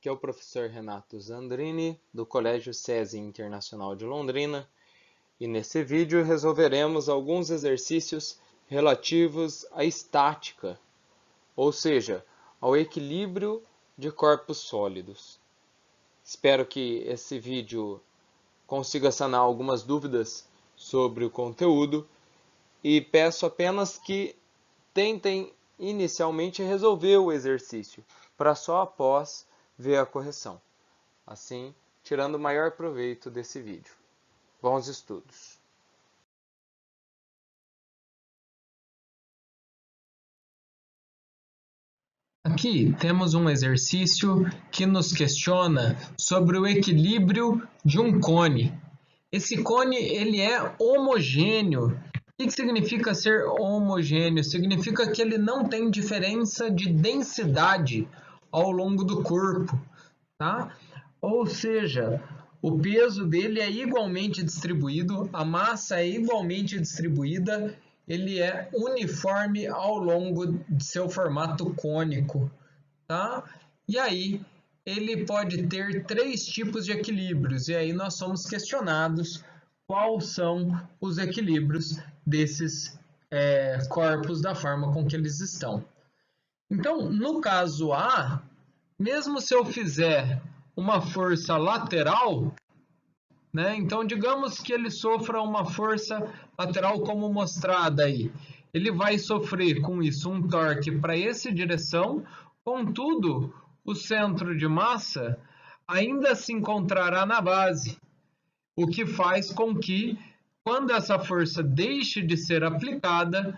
Aqui é o professor Renato Zandrini, do Colégio SESI Internacional de Londrina, e nesse vídeo resolveremos alguns exercícios relativos à estática, ou seja, ao equilíbrio de corpos sólidos. Espero que esse vídeo consiga sanar algumas dúvidas sobre o conteúdo e peço apenas que tentem inicialmente resolver o exercício, para só após ver a correção. Assim, tirando o maior proveito desse vídeo. Bons estudos! Aqui temos um exercício que nos questiona sobre o equilíbrio de um cone. Esse cone ele é homogêneo. O que significa ser homogêneo? Significa que ele não tem diferença de densidade ao longo do corpo, tá? Ou seja, o peso dele é igualmente distribuído, a massa é igualmente distribuída, ele é uniforme ao longo de seu formato cônico, tá? E aí, ele pode ter três tipos de equilíbrios, e aí nós somos questionados quais são os equilíbrios desses corpos da forma com que eles estão. Então, no caso A, mesmo se eu fizer uma força lateral, né? Então, digamos que ele sofra uma força lateral como mostrada aí. Ele vai sofrer com isso um torque para essa direção, contudo, o centro de massa ainda se encontrará na base, o que faz com que, quando essa força deixe de ser aplicada,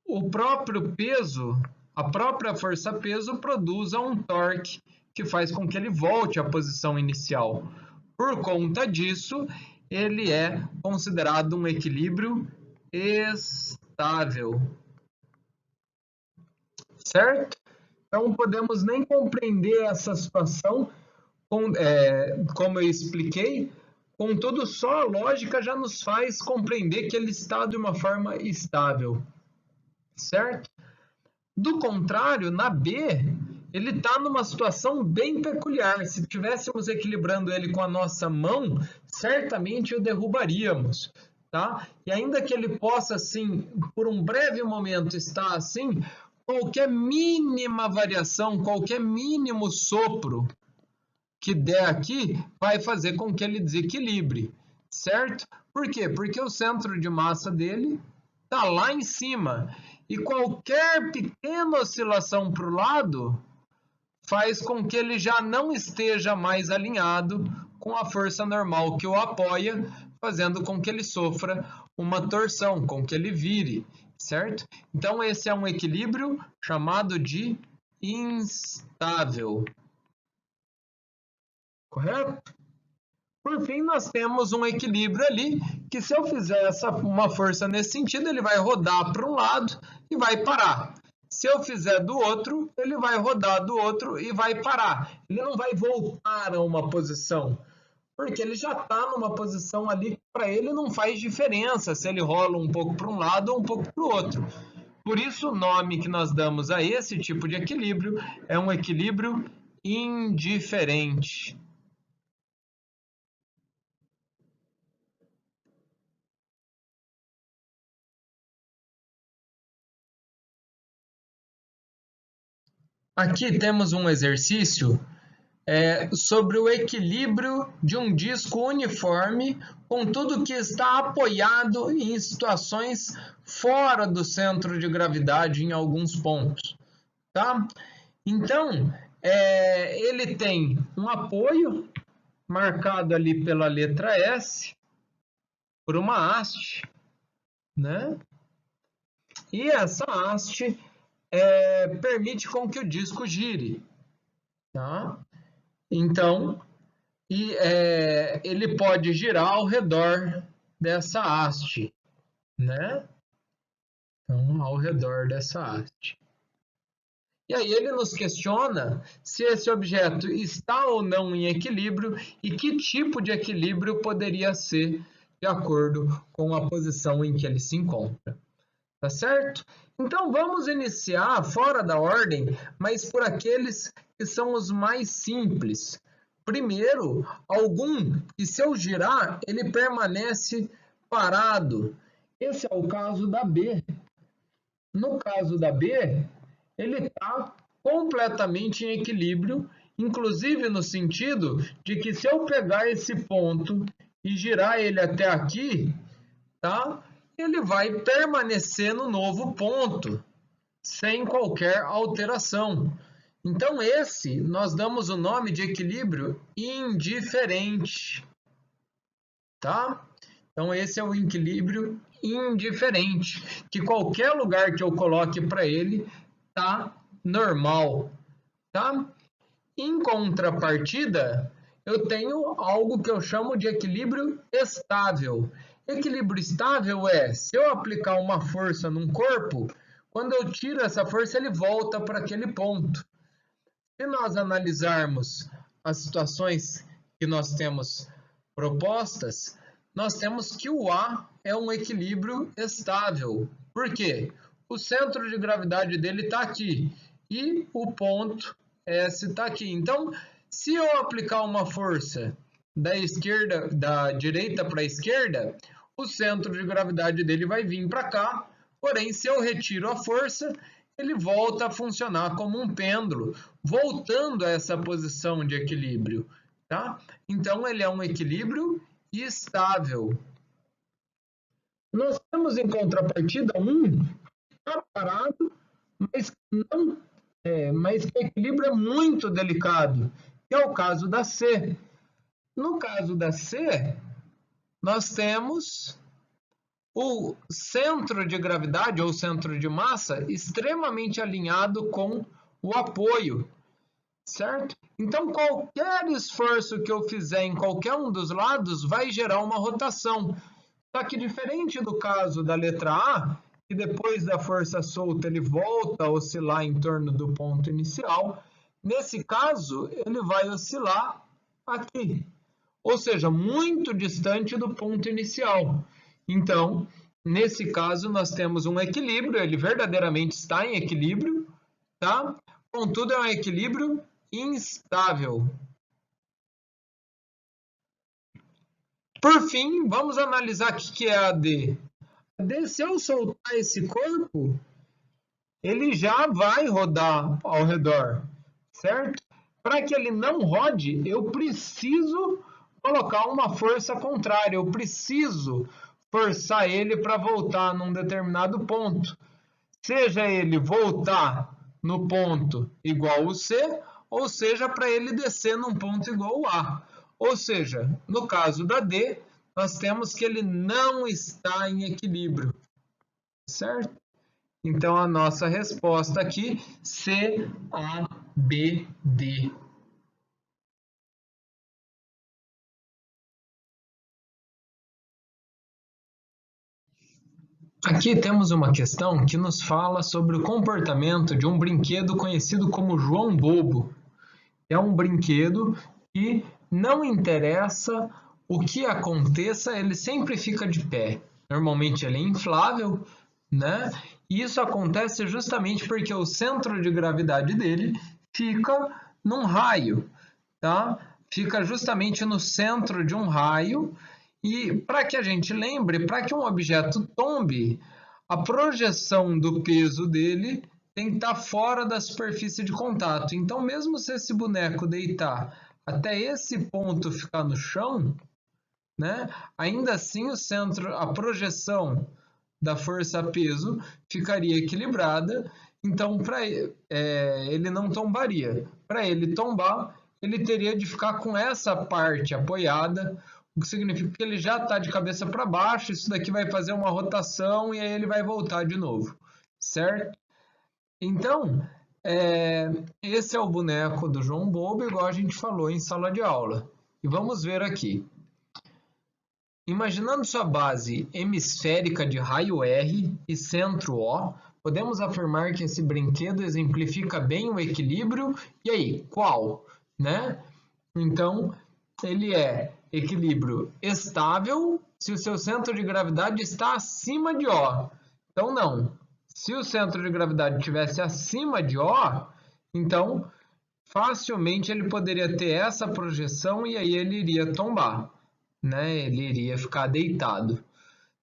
o próprio peso, a própria força-peso produza um torque que faz com que ele volte à posição inicial. Por conta disso, ele é considerado um equilíbrio estável. Certo? Então, podemos nem compreender essa situação, como eu expliquei, contudo, só a lógica já nos faz compreender que ele está de uma forma estável. Certo? Do contrário, na B, ele está numa situação bem peculiar. Se estivéssemos equilibrando ele com a nossa mão, certamente o derrubaríamos, tá? E ainda que ele possa, assim, por um breve momento estar assim, qualquer mínima variação, qualquer mínimo sopro que der aqui, vai fazer com que ele desequilibre, certo? Por quê? Porque o centro de massa dele está lá em cima. E qualquer pequena oscilação para o lado faz com que ele já não esteja mais alinhado com a força normal que o apoia, fazendo com que ele sofra uma torção, com que ele vire, certo? Então, esse é um equilíbrio chamado de instável. Correto? Por fim, nós temos um equilíbrio ali, que se eu fizer uma força nesse sentido, ele vai rodar para um lado e vai parar. Se eu fizer do outro, ele vai rodar do outro e vai parar. Ele não vai voltar a uma posição, porque ele já está numa posição ali que para ele não faz diferença se ele rola um pouco para um lado ou um pouco para o outro. Por isso, o nome que nós damos a esse tipo de equilíbrio é um equilíbrio indiferente. Aqui temos um exercício sobre o equilíbrio de um disco uniforme com tudo que está apoiado em situações fora do centro de gravidade em alguns pontos. Tá? Então, ele tem um apoio marcado ali pela letra S, por uma haste, né? E essa haste permite com que o disco gire, tá? Então, ele pode girar ao redor dessa haste, né? Então, ao redor dessa haste. E aí ele nos questiona se esse objeto está ou não em equilíbrio e que tipo de equilíbrio poderia ser de acordo com a posição em que ele se encontra. Tá certo? Então vamos iniciar fora da ordem, mas por aqueles que são os mais simples. Primeiro, algum que se eu girar, ele permanece parado. Esse é o caso da B. No caso da B, ele está completamente em equilíbrio, inclusive no sentido de que se eu pegar esse ponto e girar ele até aqui, tá? Ele vai permanecer no novo ponto, sem qualquer alteração. Então, esse nós damos o nome de equilíbrio indiferente, tá? Então, esse é o equilíbrio indiferente, que qualquer lugar que eu coloque para ele tá normal, tá? Em contrapartida, eu tenho algo que eu chamo de equilíbrio estável. Equilíbrio estável é, se eu aplicar uma força num corpo, quando eu tiro essa força, ele volta para aquele ponto. Se nós analisarmos as situações que nós temos propostas, nós temos que o A é um equilíbrio estável. Por quê? O centro de gravidade dele está aqui e o ponto S está aqui. Então, se eu aplicar uma força da direita para a esquerda, o centro de gravidade dele vai vir para cá. Porém, se eu retiro a força, ele volta a funcionar como um pêndulo, voltando a essa posição de equilíbrio, tá? Então, ele é um equilíbrio estável. Nós temos em contrapartida um que está parado, mas que o equilíbrio é muito delicado, que é o caso da C. No caso da C, nós temos o centro de gravidade ou centro de massa extremamente alinhado com o apoio, certo? Então, qualquer esforço que eu fizer em qualquer um dos lados vai gerar uma rotação. Só que diferente do caso da letra A, que depois da força solta ele volta a oscilar em torno do ponto inicial, nesse caso ele vai oscilar aqui, ou seja, muito distante do ponto inicial. Então, nesse caso, nós temos um equilíbrio, ele verdadeiramente está em equilíbrio, tá? Contudo, é um equilíbrio instável. Por fim, vamos analisar o que é a D. A D, se eu soltar esse corpo, ele já vai rodar ao redor, certo? Para que ele não rode, eu preciso colocar uma força contrária, eu preciso forçar ele para voltar num determinado ponto. Seja ele voltar no ponto igual ao C, ou seja, para ele descer num ponto igual ao A. Ou seja, no caso da D, nós temos que ele não está em equilíbrio, certo? Então, a nossa resposta aqui, C, A, B, D. Aqui temos uma questão que nos fala sobre o comportamento de um brinquedo conhecido como João Bobo. É um brinquedo que não interessa o que aconteça, ele sempre fica de pé. Normalmente ele é inflável, né? E isso acontece justamente porque o centro de gravidade dele fica num raio, tá? Fica justamente no centro de um raio. E para que a gente lembre, para que um objeto tombe, a projeção do peso dele tem que estar fora da superfície de contato. Então, mesmo se esse boneco deitar até esse ponto ficar no chão, né, ainda assim a projeção da força-peso ficaria equilibrada, então ele não tombaria. Para ele tombar, ele teria de ficar com essa parte apoiada, o que significa que ele já está de cabeça para baixo, isso daqui vai fazer uma rotação e aí ele vai voltar de novo, certo? Então, esse é o boneco do João Bobo, igual a gente falou em sala de aula. E vamos ver aqui. Imaginando sua base hemisférica de raio R e centro O, podemos afirmar que esse brinquedo exemplifica bem o equilíbrio. E aí, qual? Né? Então, ele é equilíbrio estável se o seu centro de gravidade está acima de O. Então, não. Se o centro de gravidade estivesse acima de O, então facilmente ele poderia ter essa projeção e aí ele iria tombar, né? Ele iria ficar deitado,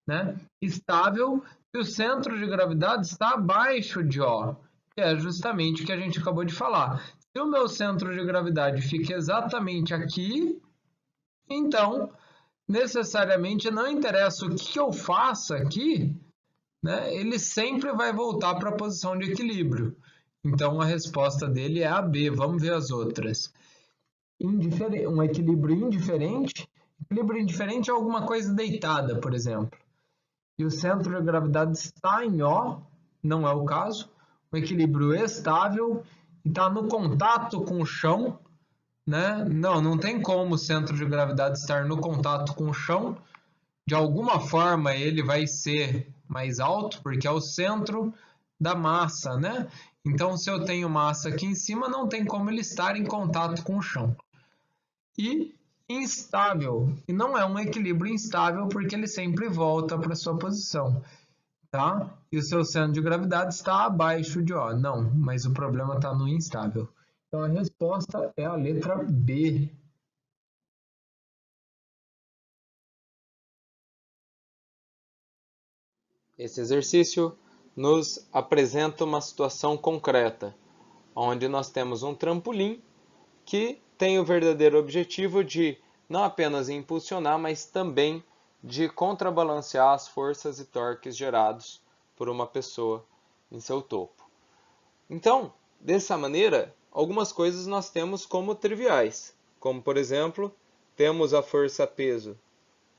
né? Estável se o centro de gravidade está abaixo de O, que é justamente o que a gente acabou de falar. Se o meu centro de gravidade fica exatamente aqui, então necessariamente não interessa o que eu faça aqui, né? Ele sempre vai voltar para a posição de equilíbrio. Então a resposta dele é a B. Vamos ver as outras. Um equilíbrio indiferente. Equilíbrio indiferente é alguma coisa deitada, por exemplo. E o centro de gravidade está em O, não é o caso. Um equilíbrio estável e está no contato com o chão, né? Não tem como o centro de gravidade estar no contato com o chão. De alguma forma ele vai ser mais alto, porque é o centro da massa, né? Então, se eu tenho massa aqui em cima, não tem como ele estar em contato com o chão. E instável, e não é um equilíbrio instável, porque ele sempre volta para sua posição, tá? E o seu centro de gravidade está abaixo de O. Não, mas o problema está no instável. Então, a resposta é a letra B. Esse exercício nos apresenta uma situação concreta, onde nós temos um trampolim que tem o verdadeiro objetivo de não apenas impulsionar, mas também de contrabalancear as forças e torques gerados por uma pessoa em seu topo. Então, dessa maneira, algumas coisas nós temos como triviais, como por exemplo, temos a força-peso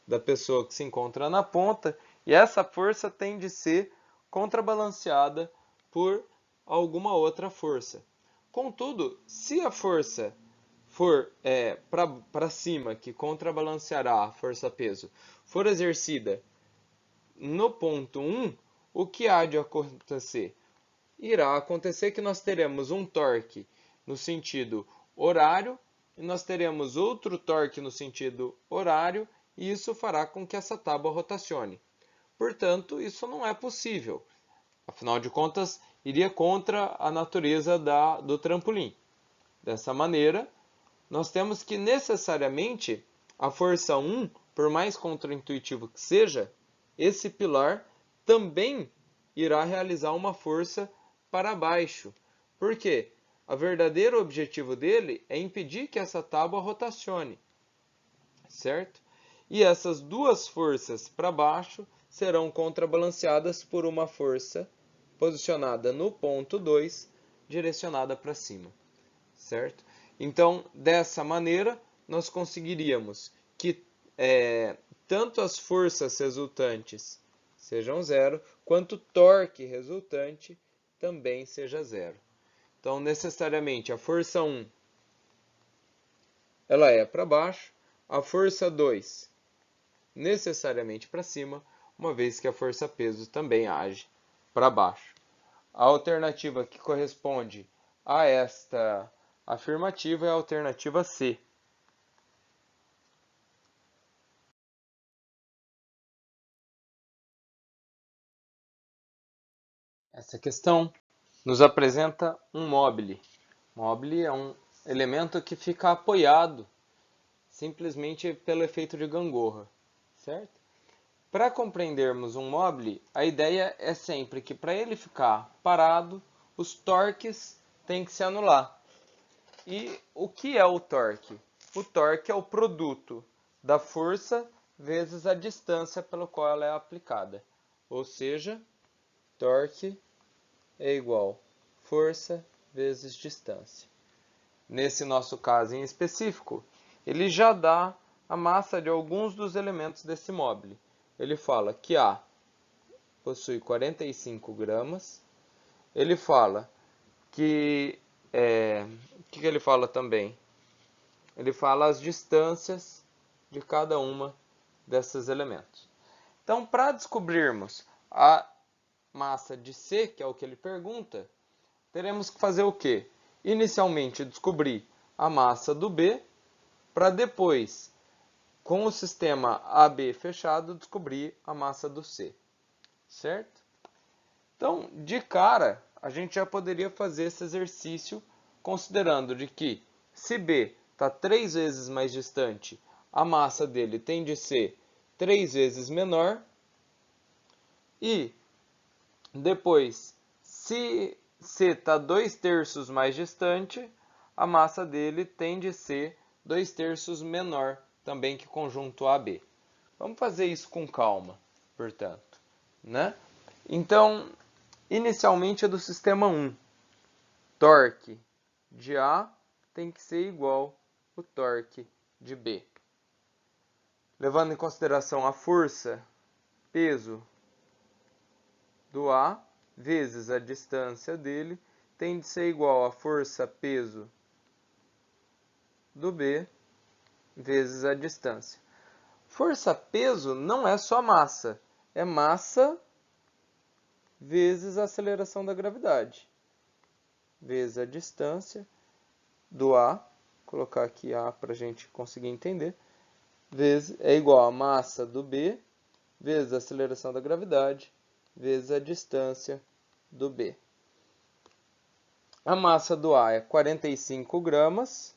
da pessoa que se encontra na ponta, e essa força tem de ser contrabalanceada por alguma outra força. Contudo, se a força for para cima, que contrabalanceará a força-peso, for exercida no ponto 1, o que há de acontecer? Irá acontecer que nós teremos um torque no sentido horário e nós teremos outro torque no sentido horário e isso fará com que essa tábua rotacione. Portanto, isso não é possível. Afinal de contas, iria contra a natureza do trampolim. Dessa maneira, nós temos que necessariamente a força 1, por mais contraintuitivo que seja, esse pilar também irá realizar uma força para baixo. Por quê? O verdadeiro objetivo dele é impedir que essa tábua rotacione, certo? E essas duas forças para baixo serão contrabalanceadas por uma força posicionada no ponto 2, direcionada para cima, certo? Então, dessa maneira, nós conseguiríamos que tanto as forças resultantes sejam zero, quanto o torque resultante também seja zero. Então, necessariamente, a força 1 ela é para baixo, a força 2 necessariamente para cima, uma vez que a força peso também age para baixo. A alternativa que corresponde a esta afirmativa é a alternativa C. Essa questão nos apresenta um mobile. Mobile é um elemento que fica apoiado simplesmente pelo efeito de gangorra, certo? Para compreendermos um mobile, a ideia é sempre que para ele ficar parado, os torques têm que se anular. E o que é o torque? O torque é o produto da força vezes a distância pela qual ela é aplicada. Ou seja, torque é igual força vezes distância. Nesse nosso caso em específico, ele já dá a massa de alguns dos elementos desse mobile. Ele fala que A possui 45 gramas. Ele fala que... o que ele fala também? Ele fala as distâncias de cada uma desses elementos. Então, para descobrirmos a massa de C, que é o que ele pergunta, teremos que fazer o quê? Inicialmente descobrir a massa do B, para depois, com o sistema AB fechado, descobrir a massa do C, certo? Então, de cara, a gente já poderia fazer esse exercício considerando de que se B está 3 vezes mais distante, a massa dele tem de ser 3 vezes menor. E depois, se C está 2/3 mais distante, a massa dele tem de ser 2/3 menor também que o conjunto AB. Vamos fazer isso com calma, portanto, né? Então, inicialmente é do sistema 1. Torque de A tem que ser igual ao torque de B. Levando em consideração a força, peso do A vezes a distância dele tem de ser igual à força, peso do B vezes a distância. Força, peso não é só massa, é massa vezes a aceleração da gravidade, vezes a distância do A, vou colocar aqui A para a gente conseguir entender, vezes, é igual a massa do B, vezes a aceleração da gravidade, vezes a distância do B. A massa do A é 45 gramas,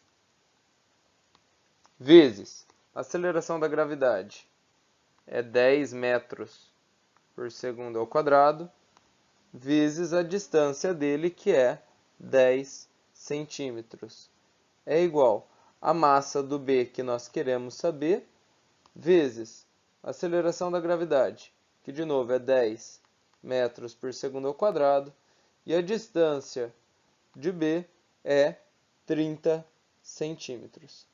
vezes a aceleração da gravidade é 10 metros por segundo ao quadrado, vezes a distância dele, que é 10 centímetros. É igual a massa do B, que nós queremos saber, vezes a aceleração da gravidade, que de novo é 10 metros por segundo ao quadrado, e a distância de B é 30 centímetros.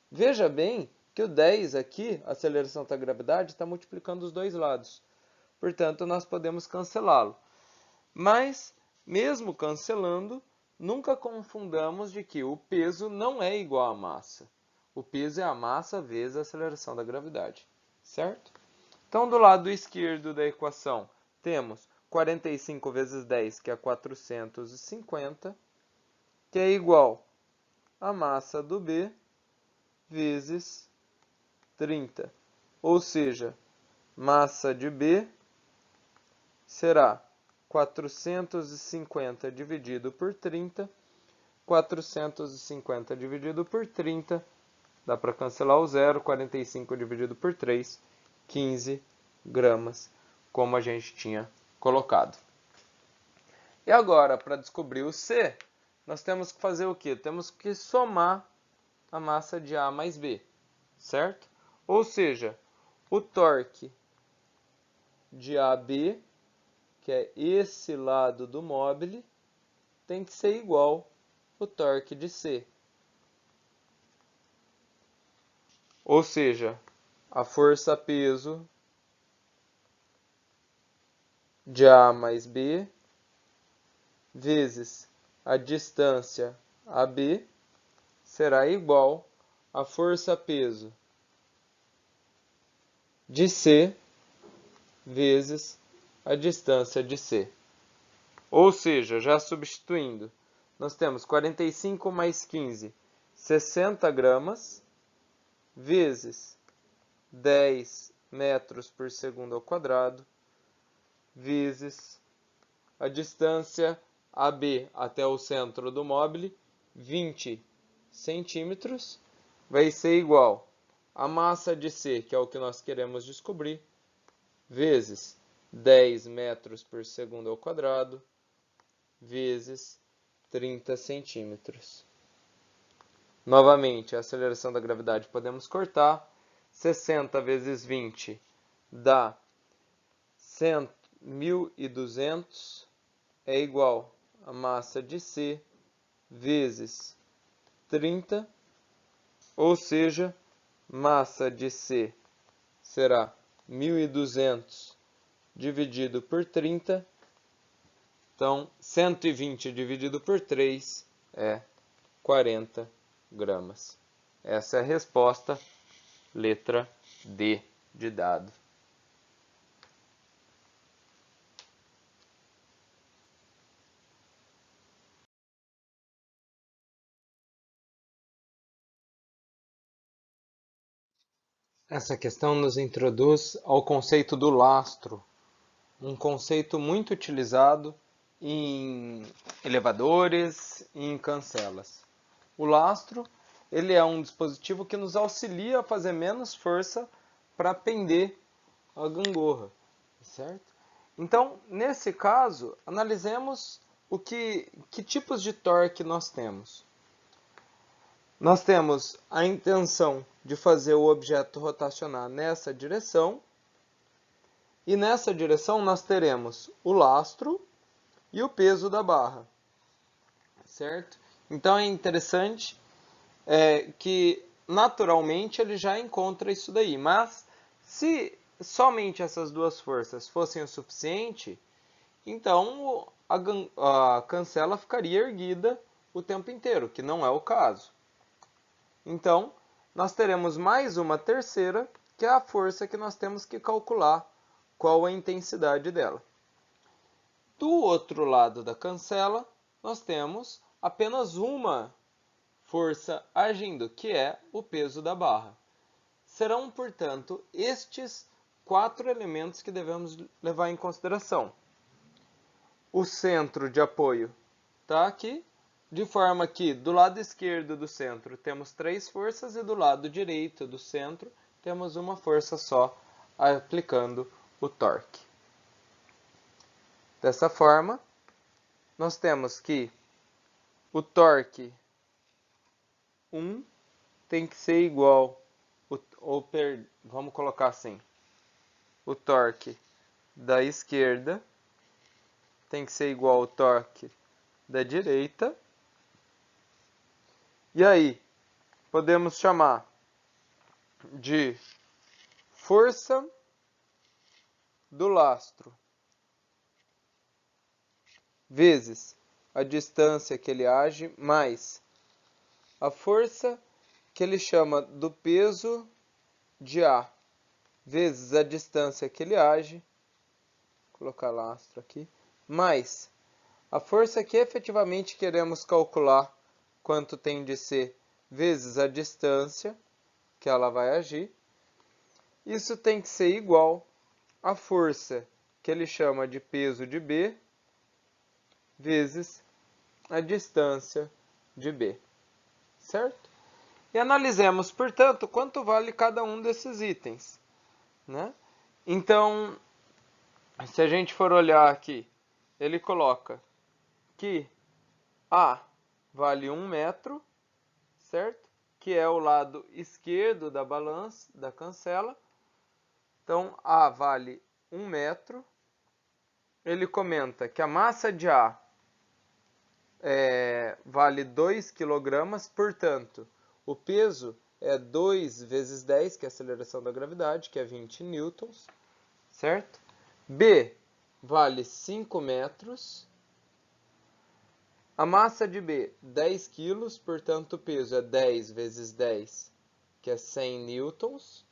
Veja bem que o 10 aqui, a aceleração da gravidade, está multiplicando os dois lados. Portanto, nós podemos cancelá-lo. Mas, mesmo cancelando, nunca confundamos de que o peso não é igual à massa. O peso é a massa vezes a aceleração da gravidade, certo? Então, do lado esquerdo da equação, temos 45 vezes 10, que é 450, que é igual a massa do B vezes 30. Ou seja, massa de B será 450 dividido por 30. 450 dividido por 30, dá para cancelar o zero. 45 dividido por 3, 15 gramas, como a gente tinha colocado. E agora, para descobrir o C, nós temos que fazer o quê? Temos que somar a massa de A mais B, certo? Ou seja, o torque de AB, que é esse lado do móvel, tem que ser igual ao torque de C. Ou seja, a força-peso de A mais B vezes a distância AB será igual à força-peso de C vezes a distância de C. Ou seja, já substituindo, nós temos 45 mais 15, 60 gramas, vezes 10 metros por segundo ao quadrado, vezes a distância AB até o centro do móvel, 20 centímetros, vai ser igual a massa de C, que é o que nós queremos descobrir, vezes 10 metros por segundo ao quadrado, vezes 30 centímetros. Novamente, a aceleração da gravidade podemos cortar. 60 vezes 20 dá 1.200, é igual a massa de C vezes 30, ou seja, massa de C será 1.200 dividido por 30, então 120 dividido por 3 é 40 gramas. Essa é a resposta, letra D de dado. Essa questão nos introduz ao conceito do lastro, um conceito muito utilizado em elevadores e em cancelas. O lastro, ele é um dispositivo que nos auxilia a fazer menos força para pender a gangorra, certo? Então, nesse caso, analisemos que tipos de torque nós temos. Nós temos a intenção de fazer o objeto rotacionar nessa direção, e nessa direção nós teremos o lastro e o peso da barra, certo? Então é interessante que naturalmente ele já encontra isso daí, mas se somente essas duas forças fossem o suficiente, então a cancela ficaria erguida o tempo inteiro, que não é o caso. Então, nós teremos mais uma terceira, que é a força que nós temos que calcular qual a intensidade dela. Do outro lado da cancela, nós temos apenas uma força agindo, que é o peso da barra. Serão, portanto, estes 4 elementos que devemos levar em consideração. O centro de apoio está aqui, de forma que do lado esquerdo do centro temos 3 forças e do lado direito do centro temos uma força só, aplicando o torque. Dessa forma, nós temos que o torque 1 tem que ser igual, vamos colocar assim, o torque da esquerda tem que ser igual ao torque da direita. E aí, podemos chamar de força do lastro vezes a distância que ele age, mais a força que ele chama do peso de A, vezes a distância que ele age, vou colocar lastro aqui, mais a força que efetivamente queremos calcular quanto tem de ser, vezes a distância que ela vai agir. Isso tem que ser igual à força que ele chama de peso de B, vezes a distância de B, certo? E analisemos, portanto, quanto vale cada um desses itens, né? Então, se a gente for olhar aqui, ele coloca que A vale 1 metro, certo? Que é o lado esquerdo da balança, da cancela. Então, A vale 1 metro. Ele comenta que a massa de A vale 2 kg, portanto, o peso é 2 vezes 10, que é a aceleração da gravidade, que é 20 newtons, certo? B vale 5 metros. A massa de B, 10 kg, portanto, o peso é 10 vezes 10, que é 100 newtons.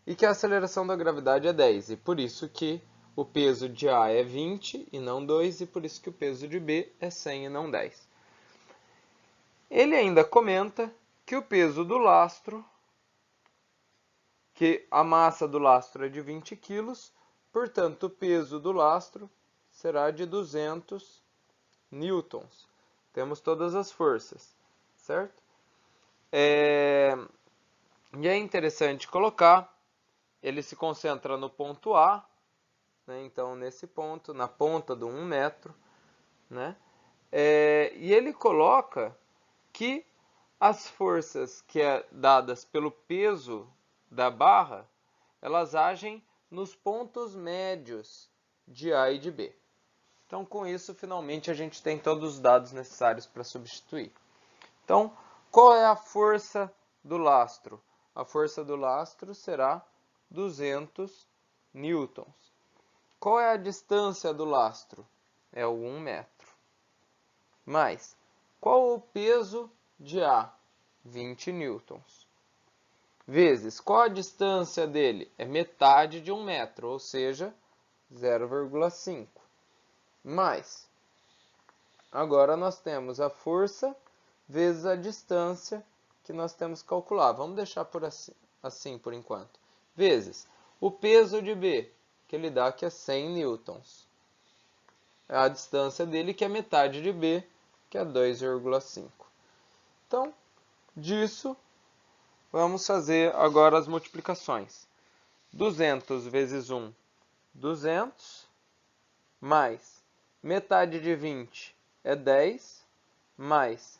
E que a aceleração da gravidade é 10, e por isso que o peso de A é 20 e não 2, e por isso que o peso de B é 100 e não 10. Ele ainda comenta que o peso do lastro, que a massa do lastro é de 20 kg, portanto o peso do lastro será de 200 newtons. Temos todas as forças, certo? E é interessante colocar, ele se concentra no ponto A, né? Então nesse ponto, na ponta do 1 metro, né? E ele coloca que as forças que é dadas pelo peso da barra, elas agem nos pontos médios de A e de B. Então com isso, finalmente, a gente tem todos os dados necessários para substituir. Então, qual é a força do lastro? A força do lastro será 200 newtons. Qual é a distância do lastro? É o 1 metro. Mais, qual o peso de A? 20 newtons. Vezes, qual a distância dele? É metade de 1 metro, ou seja, 0,5. Mais, agora nós temos a força vezes a distância que nós temos que calcular. Vamos deixar por assim por enquanto. Vezes o peso de B, que ele dá que é 100 newtons. a distância dele, que é metade de B, que é 2,5. Então, disso, vamos fazer agora as multiplicações. 200 vezes 1, 200, mais metade de 20 é 10, mais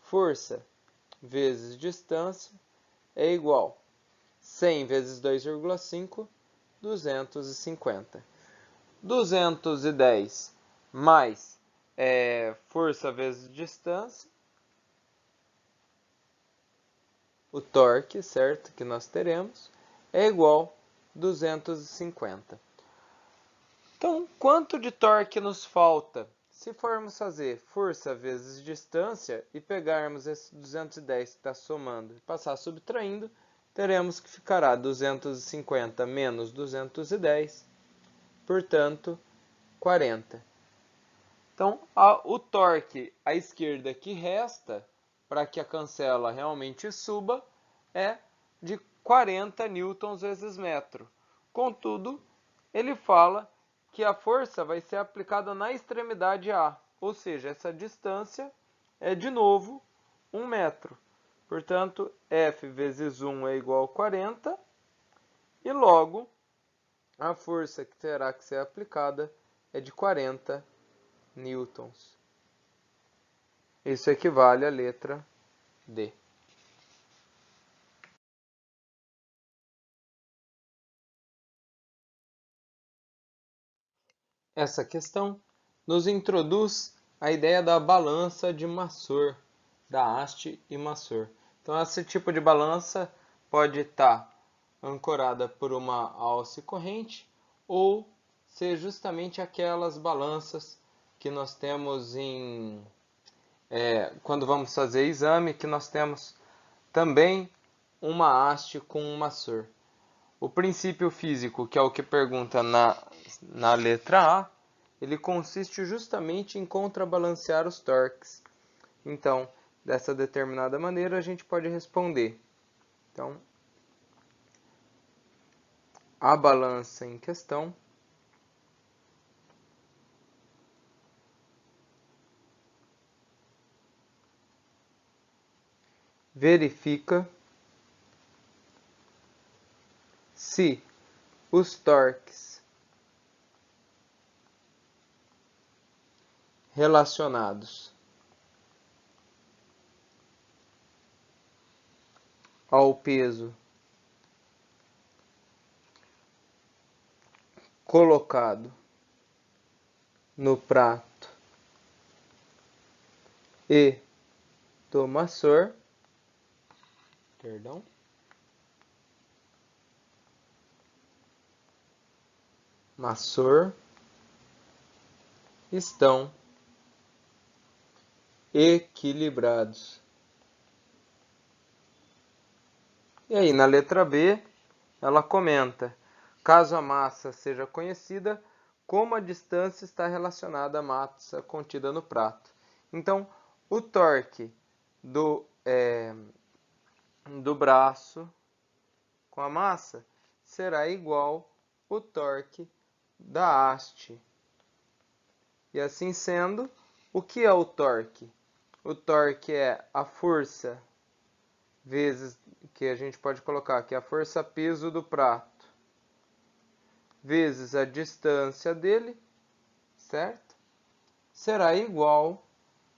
força vezes distância é igual 100 vezes 2,5, 250. 210 mais força vezes distância, o torque, certo, que nós teremos, é igual a 250. Então, quanto de torque nos falta? Se formos fazer força vezes distância e pegarmos esse 210 que está somando e passar subtraindo, teremos que ficará 250 menos 210, portanto, 40. Então, o torque à esquerda que resta, para que a cancela realmente suba, é de 40 newtons vezes metro. Contudo, ele fala que a força vai ser aplicada na extremidade A, ou seja, essa distância é de novo 1 metro. Portanto, F vezes 1 é igual a 40, e logo a força que terá que ser aplicada é de 40 newtons. Isso equivale à letra D. Essa questão nos introduz a ideia da balança de Massor, da haste e Massor. Então, esse tipo de balança pode estar ancorada por uma alça corrente ou ser justamente aquelas balanças que nós temos quando vamos fazer exame, que nós temos também uma haste com um Massor. O princípio físico, que é o que pergunta na letra A, ele consiste justamente em contrabalancear os torques. Então, dessa determinada maneira, a gente pode responder. Então, a balança em questão verifica se os torques relacionados ao peso colocado no prato e do Massor, estão equilibrados. E aí, na letra B, ela comenta: caso a massa seja conhecida, como a distância está relacionada à massa contida no prato. Então, o torque do braço com a massa será igual ao torque da haste. E assim sendo, o que é o torque? O torque é a força vezes, que a gente pode colocar aqui, a força peso do prato, vezes a distância dele, certo? Será igual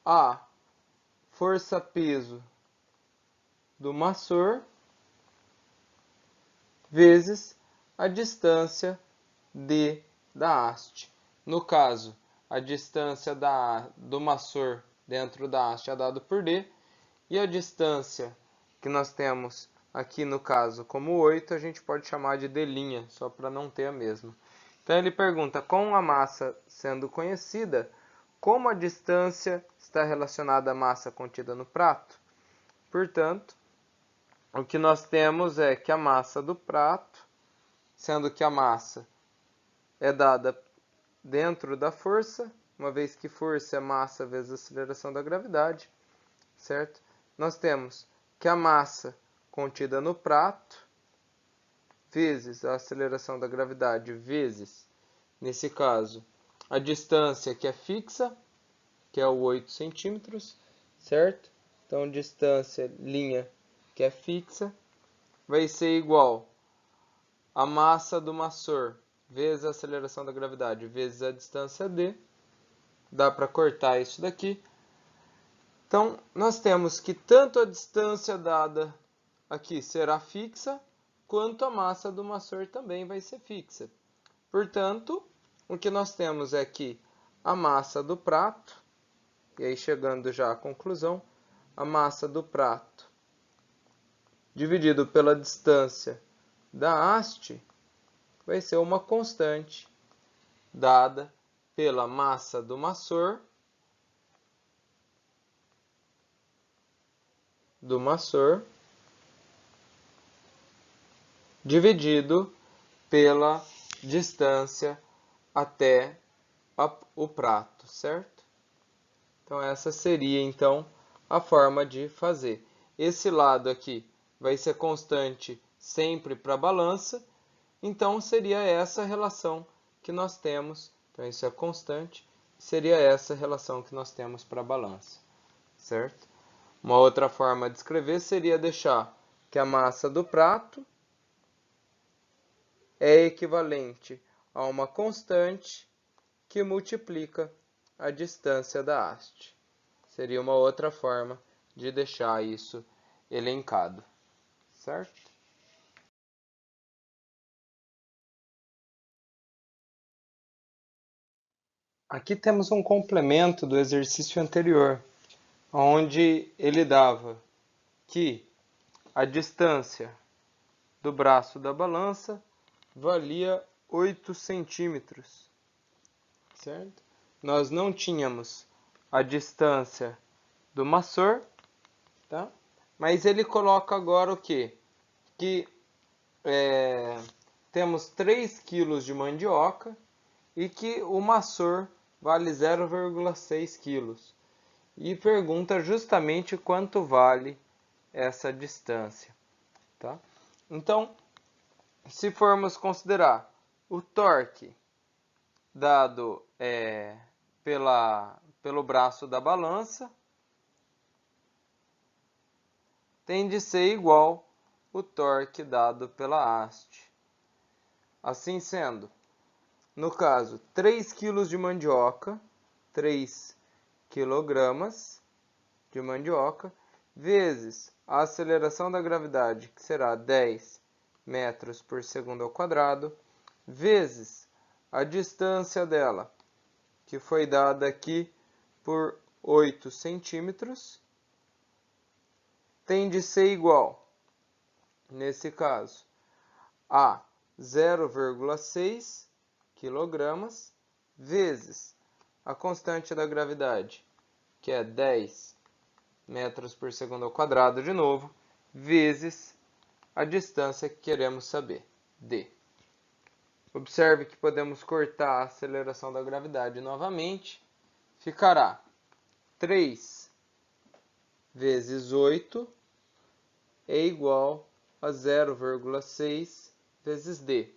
a força peso do Massor vezes a distância D da haste. No caso, a distância do Massor dentro da haste é dado por D, e a distância que nós temos aqui no caso como 8, a gente pode chamar de D', só para não ter a mesma. Então ele pergunta, com a massa sendo conhecida, como a distância está relacionada à massa contida no prato? Portanto, o que nós temos é que a massa do prato, sendo que a massa é dada dentro da força, uma vez que força é massa vezes a aceleração da gravidade, certo? Nós temos que a massa contida no prato vezes a aceleração da gravidade vezes, nesse caso, a distância que é fixa, que é o 8 centímetros, certo? Então, distância, linha, que é fixa, vai ser igual a massa do massor vezes a aceleração da gravidade vezes a distância d. Dá para cortar isso daqui. Então, nós temos que tanto a distância dada aqui será fixa, quanto a massa do massor também vai ser fixa. Portanto, o que nós temos é que a massa do prato, e aí chegando já à conclusão, a massa do prato dividido pela distância da haste vai ser uma constante dada pela massa do massor dividido pela distância até o prato, certo? Então essa seria então a forma de fazer. Esse lado aqui vai ser constante sempre para a balança, então seria essa relação que nós temos. Então isso é constante, seria essa relação que nós temos para a balança, certo? Uma outra forma de escrever seria deixar que a massa do prato é equivalente a uma constante que multiplica a distância da haste. Seria uma outra forma de deixar isso elencado, certo? Aqui temos um complemento do exercício anterior, onde ele dava que a distância do braço da balança valia 8 centímetros, certo? Nós não tínhamos a distância do massor, tá? Mas ele coloca agora o quê? Que temos 3 kg de mandioca e que o massor vale 0,6 kg. E pergunta justamente quanto vale essa distância, tá? Então, se formos considerar o torque dado pelo braço da balança, tem de ser igual o torque dado pela haste. Assim sendo, no caso, 3 kg de mandioca, 3 kg de mandioca, vezes a aceleração da gravidade, que será 10 metros por segundo ao quadrado, vezes a distância dela, que foi dada aqui por 8 centímetros, tem de ser igual, nesse caso, a 0,6 kg vezes a constante da gravidade, que é 10 metros por segundo ao quadrado de novo, vezes a distância que queremos saber, d. Observe que podemos cortar a aceleração da gravidade novamente. Ficará 3 vezes 8 é igual a 0,6 vezes d.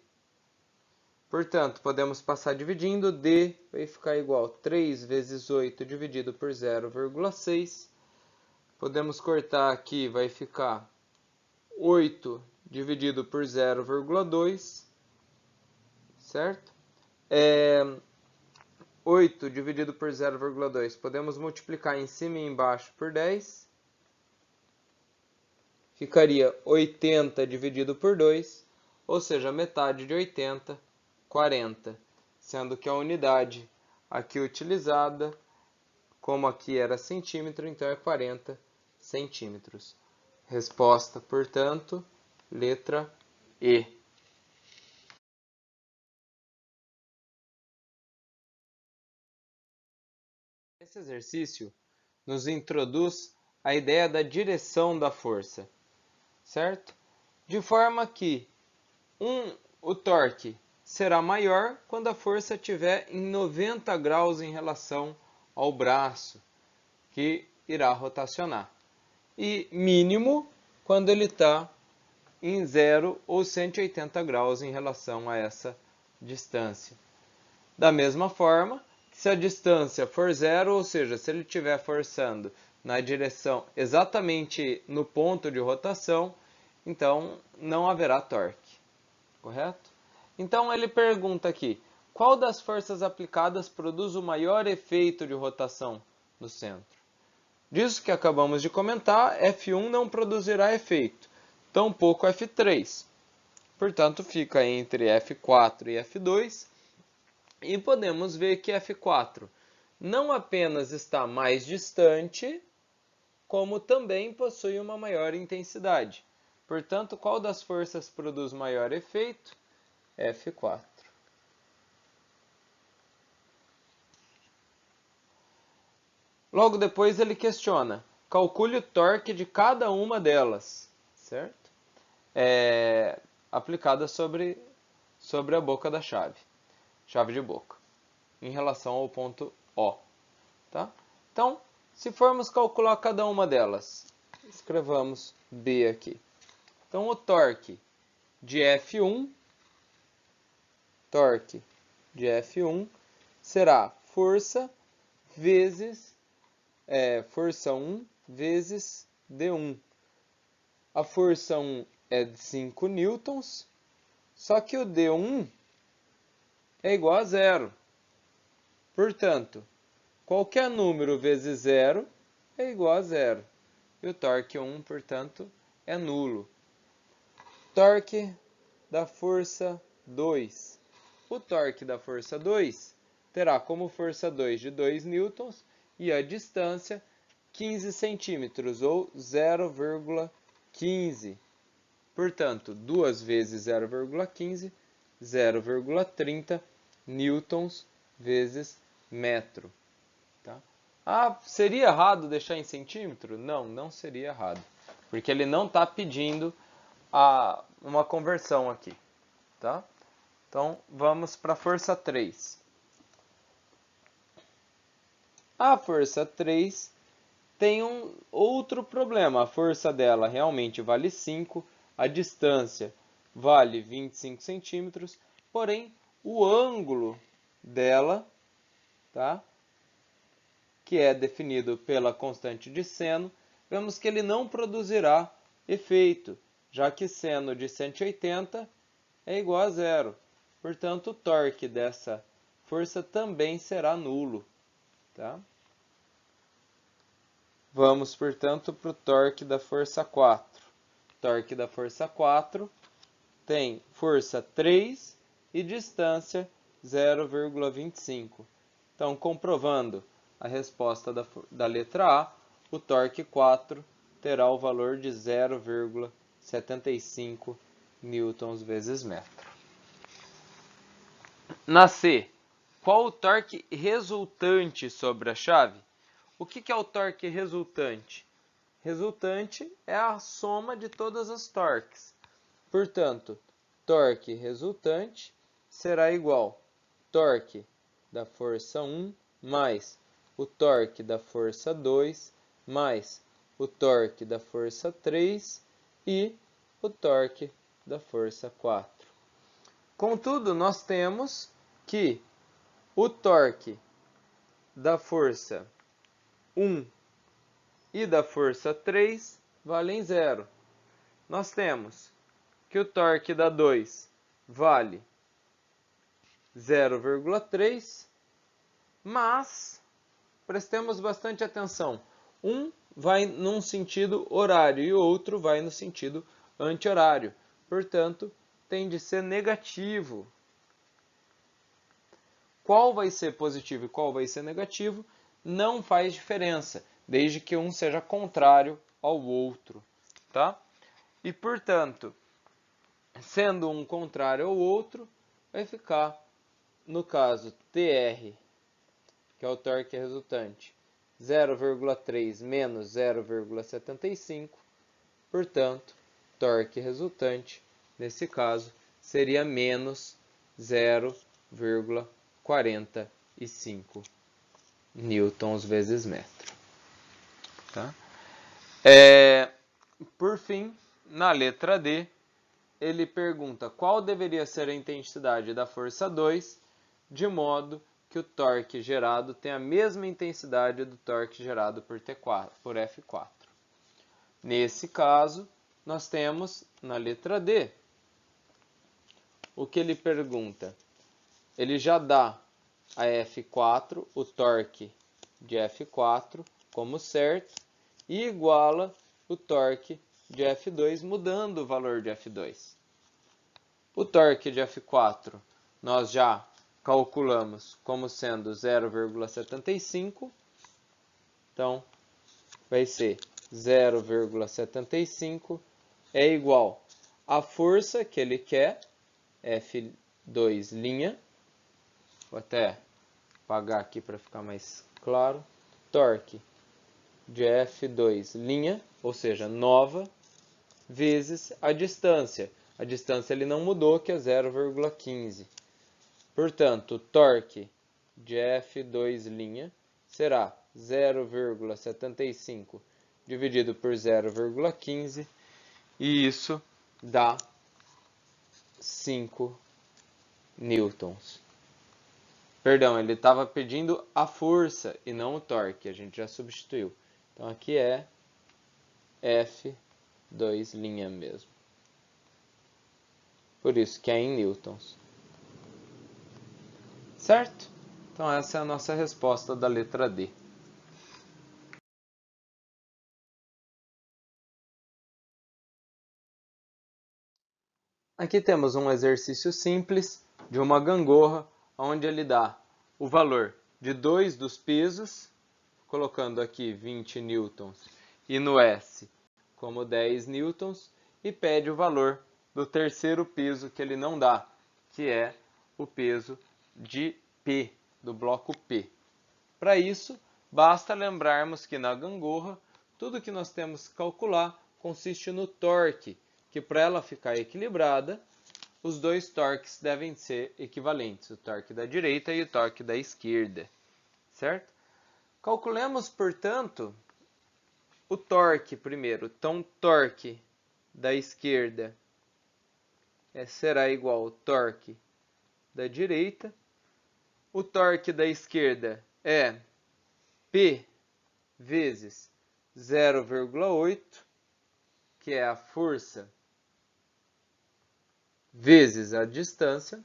Portanto, podemos passar dividindo, d vai ficar igual a 3 vezes 8 dividido por 0,6. Podemos cortar aqui, vai ficar 8 dividido por 0,2. Certo? 8 dividido por 0,2. Podemos multiplicar em cima e embaixo por 10. Ficaria 80 dividido por 2, ou seja, metade de 80, 40. Sendo que a unidade aqui utilizada, como aqui era centímetro, então é 40 centímetros. Resposta, portanto, letra E. Esse exercício nos introduz a ideia da direção da força, certo? De forma que o torque será maior quando a força estiver em 90 graus em relação ao braço, que irá rotacionar. E mínimo quando ele está em 0 ou 180 graus em relação a essa distância. Da mesma forma, se a distância for zero, ou seja, se ele estiver forçando na direção exatamente no ponto de rotação, então não haverá torque, correto? Então ele pergunta aqui, qual das forças aplicadas produz o maior efeito de rotação no centro? Disso que acabamos de comentar, F1 não produzirá efeito, tampouco F3. Portanto, fica entre F4 e F2. E podemos ver que F4 não apenas está mais distante, como também possui uma maior intensidade. Portanto, qual das forças produz maior efeito? F4. Logo depois ele questiona, calcule o torque de cada uma delas, certo? Aplicada sobre a boca da chave de boca, em relação ao ponto O. Tá? Então, se formos calcular cada uma delas, escrevamos B aqui. Então, o torque de F1, será força vezes força 1 vezes D1. A força 1 é de 5 newtons, só que o D1 é igual a zero. Portanto, qualquer número vezes zero é igual a zero. E o torque 1, portanto, é nulo. Torque da força 2. O torque da força 2 terá como força 2 de 2 newtons e a distância 15 centímetros, ou 0,15. Portanto, 2 vezes 0,15, 0,30 newtons vezes metro. Tá? Seria errado deixar em centímetro? Não, não seria errado. Porque ele não está pedindo uma conversão aqui. Tá? Então, vamos para a força 3. A força 3 tem um outro problema. A força dela realmente vale 5, a distância vale 25 centímetros, porém o ângulo dela, tá, que é definido pela constante de seno, vemos que ele não produzirá efeito, já que seno de 180 é igual a zero. Portanto, o torque dessa força também será nulo. Tá? Vamos, portanto, para o torque da força 4. Torque da força 4 tem força 3 e distância 0,25. Então, comprovando a resposta da letra A, o torque 4 terá o valor de 0,75 newtons vezes metro. Na C, qual o torque resultante sobre a chave? O que é o torque resultante? Resultante é a soma de todas as torques. Portanto, torque resultante será igual torque da força 1 mais o torque da força 2 mais o torque da força 3 e o torque da força 4. Contudo, nós temos que o torque da força 1 e da força 3 valem zero. Nós temos que o torque da 2 vale 0,3, mas prestemos bastante atenção. Um vai num sentido horário e o outro vai no sentido anti-horário. Portanto, tem de ser negativo. Qual vai ser positivo e qual vai ser negativo não faz diferença, desde que um seja contrário ao outro. Tá? E, portanto, sendo um contrário ao outro, vai ficar, no caso, TR, que é o torque resultante, 0,3 menos 0,75. Portanto, torque resultante, nesse caso, seria menos 0,45 newtons vezes metro. Tá? Por fim, na letra D, ele pergunta qual deveria ser a intensidade da força 2 de modo que o torque gerado tem a mesma intensidade do torque gerado por F4. Nesse caso, nós temos na letra D. O que ele pergunta? Ele já dá a F4, o torque de F4 como certo, e iguala o torque de F2, mudando o valor de F2. O torque de F4 nós já calculamos como sendo 0,75, então vai ser 0,75 é igual à força que ele quer, F2', vou até apagar aqui para ficar mais claro, torque de F2', ou seja, nova, vezes a distância. A distância ele não mudou, que é 0,15. Portanto, o torque de F2' será 0,75 dividido por 0,15, e isso dá 5 newtons. Perdão, ele estava pedindo a força e não o torque, a gente já substituiu. Então aqui é F2' mesmo. Por isso que é em newtons. Certo? Então essa é a nossa resposta da letra D. Aqui temos um exercício simples de uma gangorra, onde ele dá o valor de 2 dos pesos, colocando aqui 20 newtons, e no S como 10 newtons, e pede o valor do terceiro peso que ele não dá, que é o peso de P, do bloco P. Para isso, basta lembrarmos que na gangorra, tudo que nós temos que calcular consiste no torque, que para ela ficar equilibrada, os dois torques devem ser equivalentes, o torque da direita e o torque da esquerda, certo? Calculemos, portanto, o torque primeiro. Então, torque da esquerda será igual ao torque da direita. O torque da esquerda é P vezes 0,8, que é a força vezes a distância,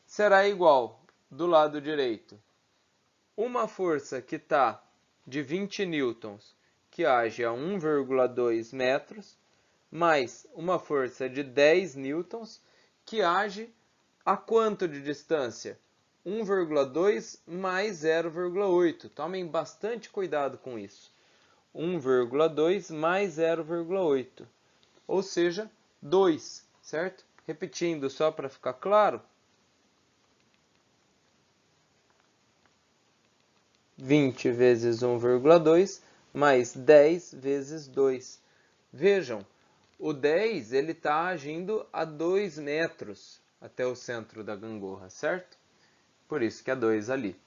será igual, do lado direito, uma força que está de 20 newtons, que age a 1,2 metros, mais uma força de 10 newtons, que age a quanto de distância? 1,2 mais 0,8. Tomem bastante cuidado com isso. 1,2 mais 0,8. Ou seja, 2, certo? Repetindo só para ficar claro. 20 vezes 1,2 mais 10 vezes 2. Vejam, o 10 ele está agindo a 2 metros até o centro da gangorra, certo? Por isso que é 2 ali.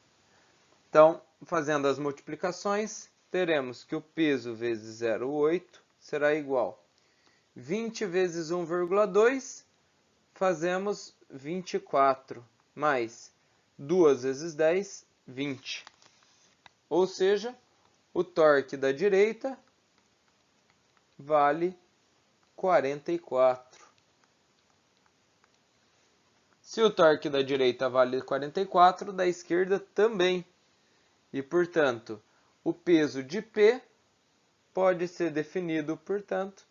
Então, fazendo as multiplicações, teremos que o peso vezes 0,8 será igual 20 vezes 1,2, fazemos 24, mais 2 vezes 10, 20. Ou seja, o torque da direita vale 44. Se o torque da direita vale 44, da esquerda também. E, portanto, o peso de P pode ser definido, portanto,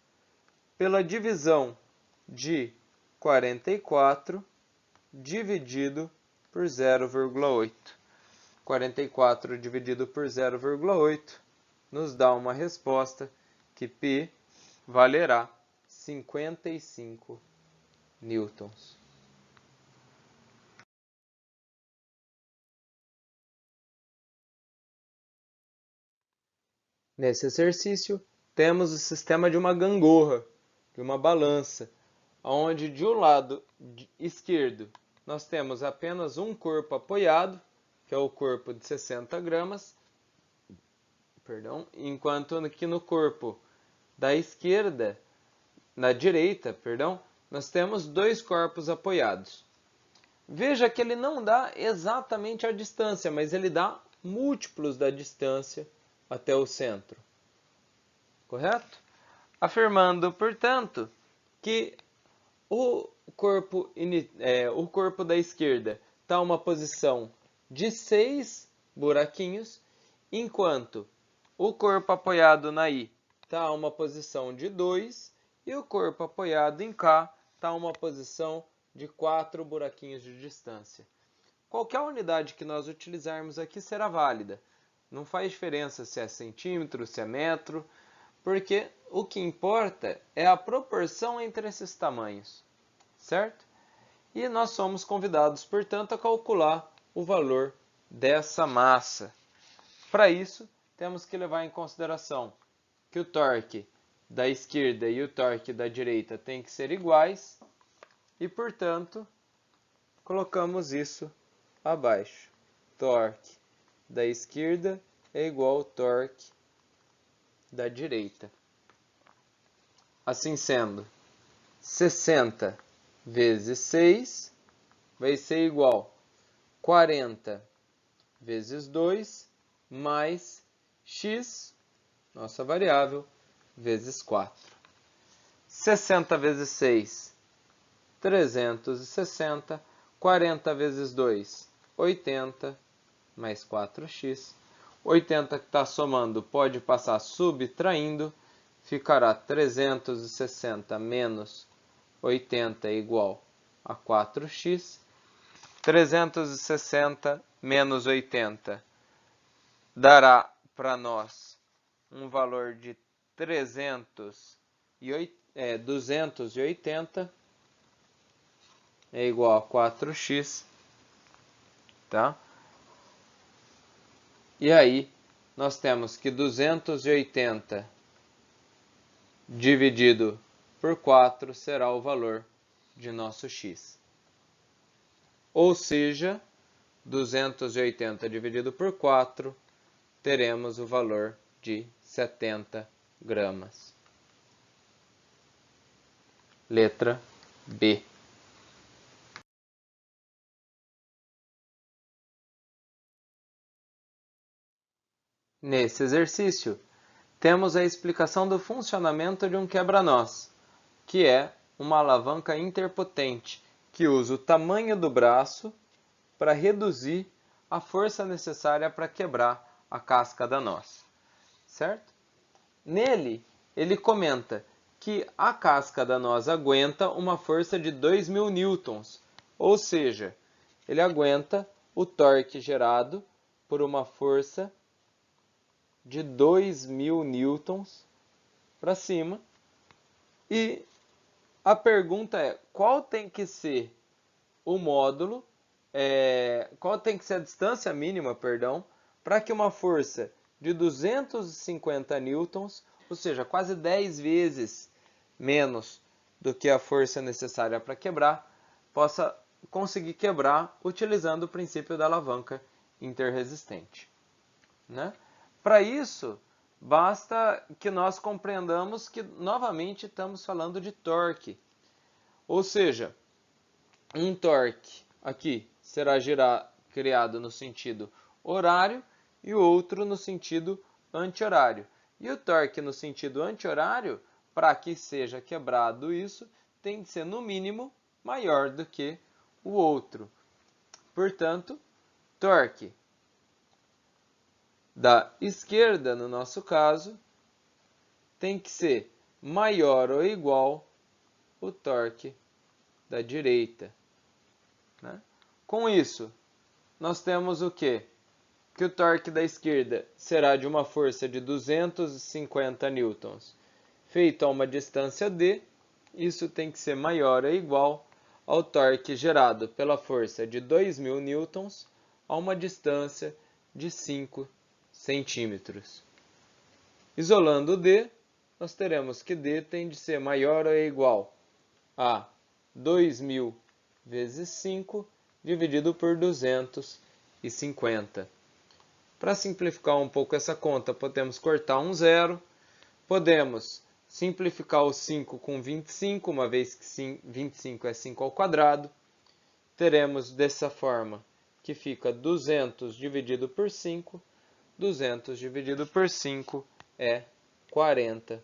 pela divisão de 44 dividido por 0,8. 44 dividido por 0,8 nos dá uma resposta que P valerá 55 newtons. Nesse exercício, temos o sistema de uma gangorra, de uma balança, onde de um lado esquerdo nós temos apenas um corpo apoiado, que é o corpo de 60 gramas, enquanto que no corpo da esquerda, na direita, nós temos dois corpos apoiados. veja que ele não dá exatamente a distância, mas ele dá múltiplos da distância até o centro. Correto? Afirmando, portanto, que o corpo da esquerda está em uma posição de 6 buraquinhos, enquanto o corpo apoiado na I está em uma posição de 2 e o corpo apoiado em K está em uma posição de 4 buraquinhos de distância. Qualquer unidade que nós utilizarmos aqui será válida. Não faz diferença se é centímetro, se é metro, porque o que importa é a proporção entre esses tamanhos, certo? E nós somos convidados, portanto, a calcular o valor dessa massa. Para isso, temos que levar em consideração que o torque da esquerda e o torque da direita têm que ser iguais e, portanto, colocamos isso abaixo. Torque da esquerda é igual ao torque da direita. Assim sendo, 60 vezes 6 vai ser igual a 40 vezes 2 mais x, nossa variável, vezes 4. 60 vezes 6, 360. 40 vezes 2, 80, mais 4x. 80 que está somando pode passar subtraindo, ficará 360 menos 80 é igual a 4x. 360 menos 80 dará para nós um valor de 280 é igual a 4x, tá? E aí, nós temos que 280 dividido por 4 será o valor de nosso x. Ou seja, 280 dividido por 4, teremos o valor de 70 gramas. Letra B. Nesse exercício, temos a explicação do funcionamento de um quebra-nós, que é uma alavanca interpotente que usa o tamanho do braço para reduzir a força necessária para quebrar a casca da noz, certo? Nele, ele comenta que a casca da noz aguenta uma força de 2.000 newtons, ou seja, ele aguenta o torque gerado por uma força de 2.000 newtons para cima. E a pergunta é, qual tem que ser o módulo, qual tem que ser a distância mínima, perdão, para que uma força de 250 newtons, ou seja, quase 10 vezes menos do que a força necessária para quebrar, possa conseguir quebrar utilizando o princípio da alavanca interresistente, né? Para isso, basta que nós compreendamos que, novamente, estamos falando de torque. Ou seja, um torque aqui será criado no sentido horário e o outro no sentido anti-horário. E o torque no sentido anti-horário, para que seja quebrado isso, tem que ser, no mínimo, maior do que o outro. Portanto, torque da esquerda, no nosso caso, tem que ser maior ou igual ao torque da direita, né? Com isso, nós temos o quê? Que o torque da esquerda será de uma força de 250 newtons, feito a uma distância d. Isso tem que ser maior ou igual ao torque gerado pela força de 2.000 newtons a uma distância de 5 centímetros. Isolando o d, nós teremos que d tem de ser maior ou igual a 2.000 vezes 5 dividido por 250. Para simplificar um pouco essa conta, podemos cortar um zero. Podemos simplificar o 5 com 25, uma vez que 25 é 5 ao quadrado. teremos dessa forma que fica 200 dividido por 5. 200 dividido por 5 é 40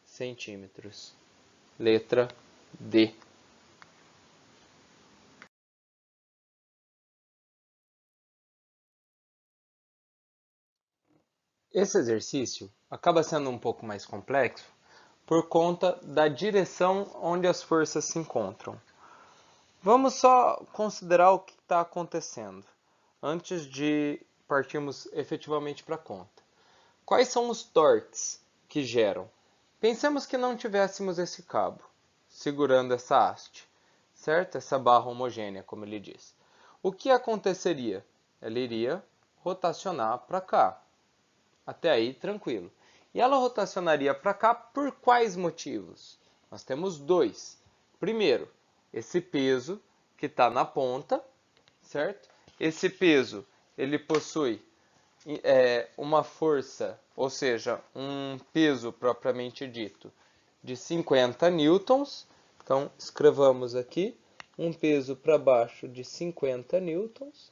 centímetros. Letra D. Esse exercício acaba sendo um pouco mais complexo por conta da direção onde as forças se encontram. Vamos só considerar o que está acontecendo antes de partirmos efetivamente para a conta. Quais são os torques que geram? Pensemos que não tivéssemos esse cabo segurando essa haste, certo? Essa barra homogênea, como ele diz. O que aconteceria? Ela iria rotacionar para cá. Até aí, tranquilo. E ela rotacionaria para cá por quais motivos? Nós temos dois. Primeiro, esse peso que está na ponta, certo? Esse peso, ele possui uma força, ou seja, um peso propriamente dito, de 50 newtons. Então, escrevamos aqui um peso para baixo de 50 newtons.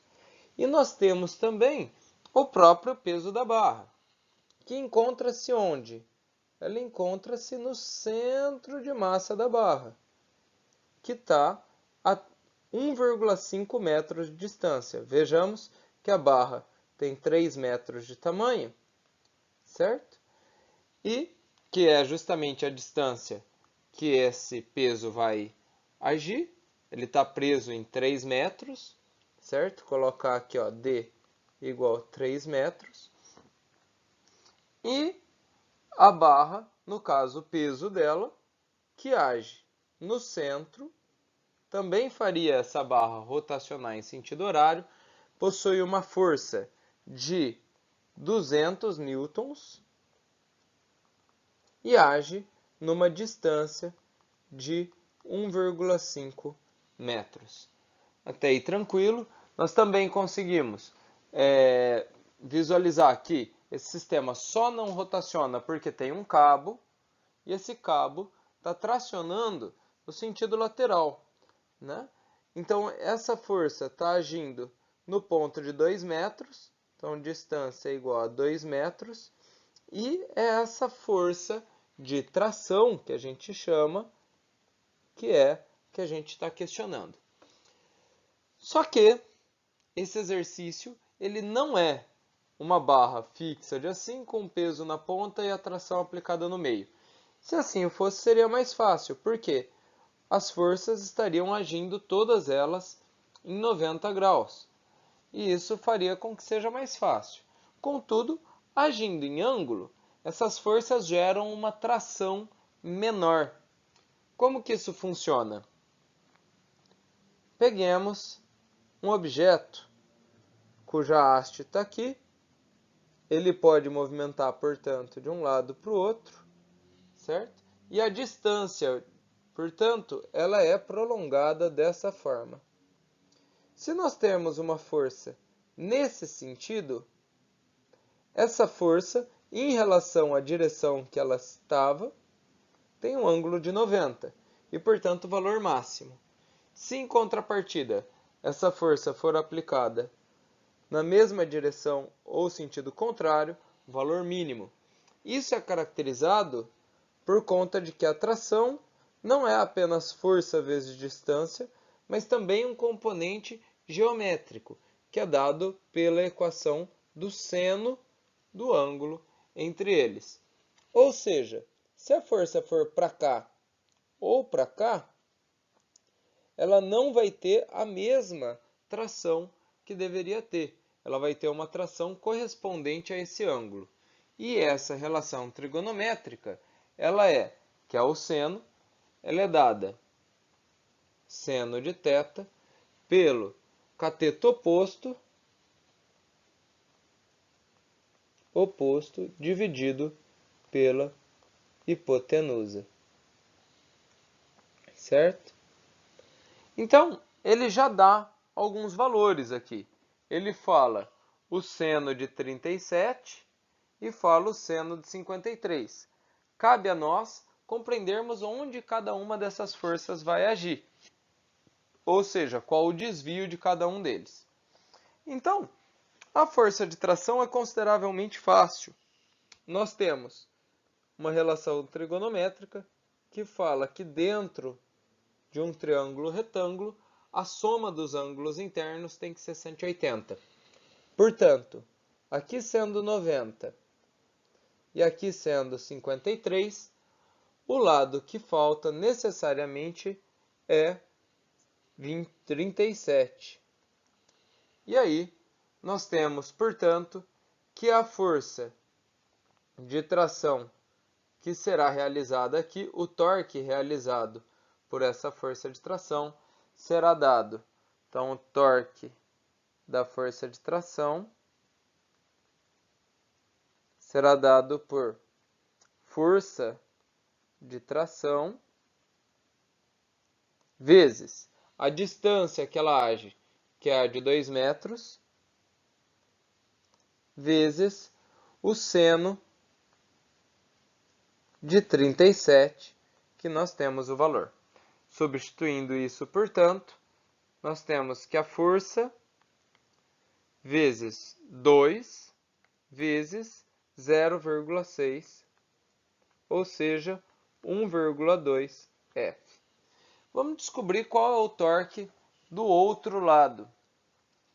E nós temos também o próprio peso da barra, que encontra-se onde? Ela encontra-se no centro de massa da barra, que está a 1,5 metros de distância. Vejamos que a barra tem 3 metros de tamanho, certo? E que é justamente a distância que esse peso vai agir. Ele está preso em 3 metros, certo? Colocar aqui, ó, D igual a 3 metros. E a barra, no caso o peso dela, que age no centro, também faria essa barra rotacionar em sentido horário, possui uma força de 200 newtons e age numa distância de 1,5 metros. Até aí tranquilo. Nós também conseguimos visualizar que esse sistema só não rotaciona porque tem um cabo, e esse cabo está tracionando no sentido lateral, né? Então, essa força está agindo no ponto de 2 metros, então distância é igual a 2 metros, e é essa força de tração que a gente chama, que a gente está questionando. Só que esse exercício ele não é uma barra fixa de assim com peso na ponta e a tração aplicada no meio. Se assim fosse, seria mais fácil, porque as forças estariam agindo todas elas em 90 graus. E isso faria com que seja mais fácil. Contudo, agindo em ângulo, essas forças geram uma tração menor. Como que isso funciona? Peguemos um objeto cuja haste está aqui. Ele pode movimentar, portanto, de um lado para o outro, certo? E a distância, portanto, ela é prolongada dessa forma. Se nós temos uma força nesse sentido, essa força, em relação à direção que ela estava, tem um ângulo de 90 e, portanto, o valor máximo. Se, em contrapartida, essa força for aplicada na mesma direção ou sentido contrário, valor mínimo. Isso é caracterizado por conta de que a tração não é apenas força vezes distância, mas também um componente geométrico, que é dado pela equação do seno do ângulo entre eles. Ou seja, se a força for para cá ou para cá, ela não vai ter a mesma tração que deveria ter. Ela vai ter uma tração correspondente a esse ângulo. E essa relação trigonométrica, ela que é o seno, ela é dada seno de θ pelo cateto oposto dividido pela hipotenusa. Certo? Então, ele já dá alguns valores aqui. Ele fala o seno de 37 e fala o seno de 53. Cabe a nós compreendermos onde cada uma dessas forças vai agir. ou seja, qual o desvio de cada um deles. Então, a força de tração é consideravelmente fácil. Nós temos uma relação trigonométrica que fala que dentro de um triângulo retângulo, a soma dos ângulos internos tem que ser 180. Portanto, aqui sendo 90 e aqui sendo 53, o lado que falta necessariamente é 37. E aí, nós temos, portanto, que a força de tração que será realizada aqui, o torque realizado por essa força de tração, será dado. Então, o torque da força de tração será dado por força de tração vezes a distância que ela age, que é a de 2 metros, vezes o seno de 37, que nós temos o valor. Substituindo isso, portanto, nós temos que a força vezes 2 vezes 0,6, ou seja, 1,2 F. Vamos descobrir qual é o torque do outro lado,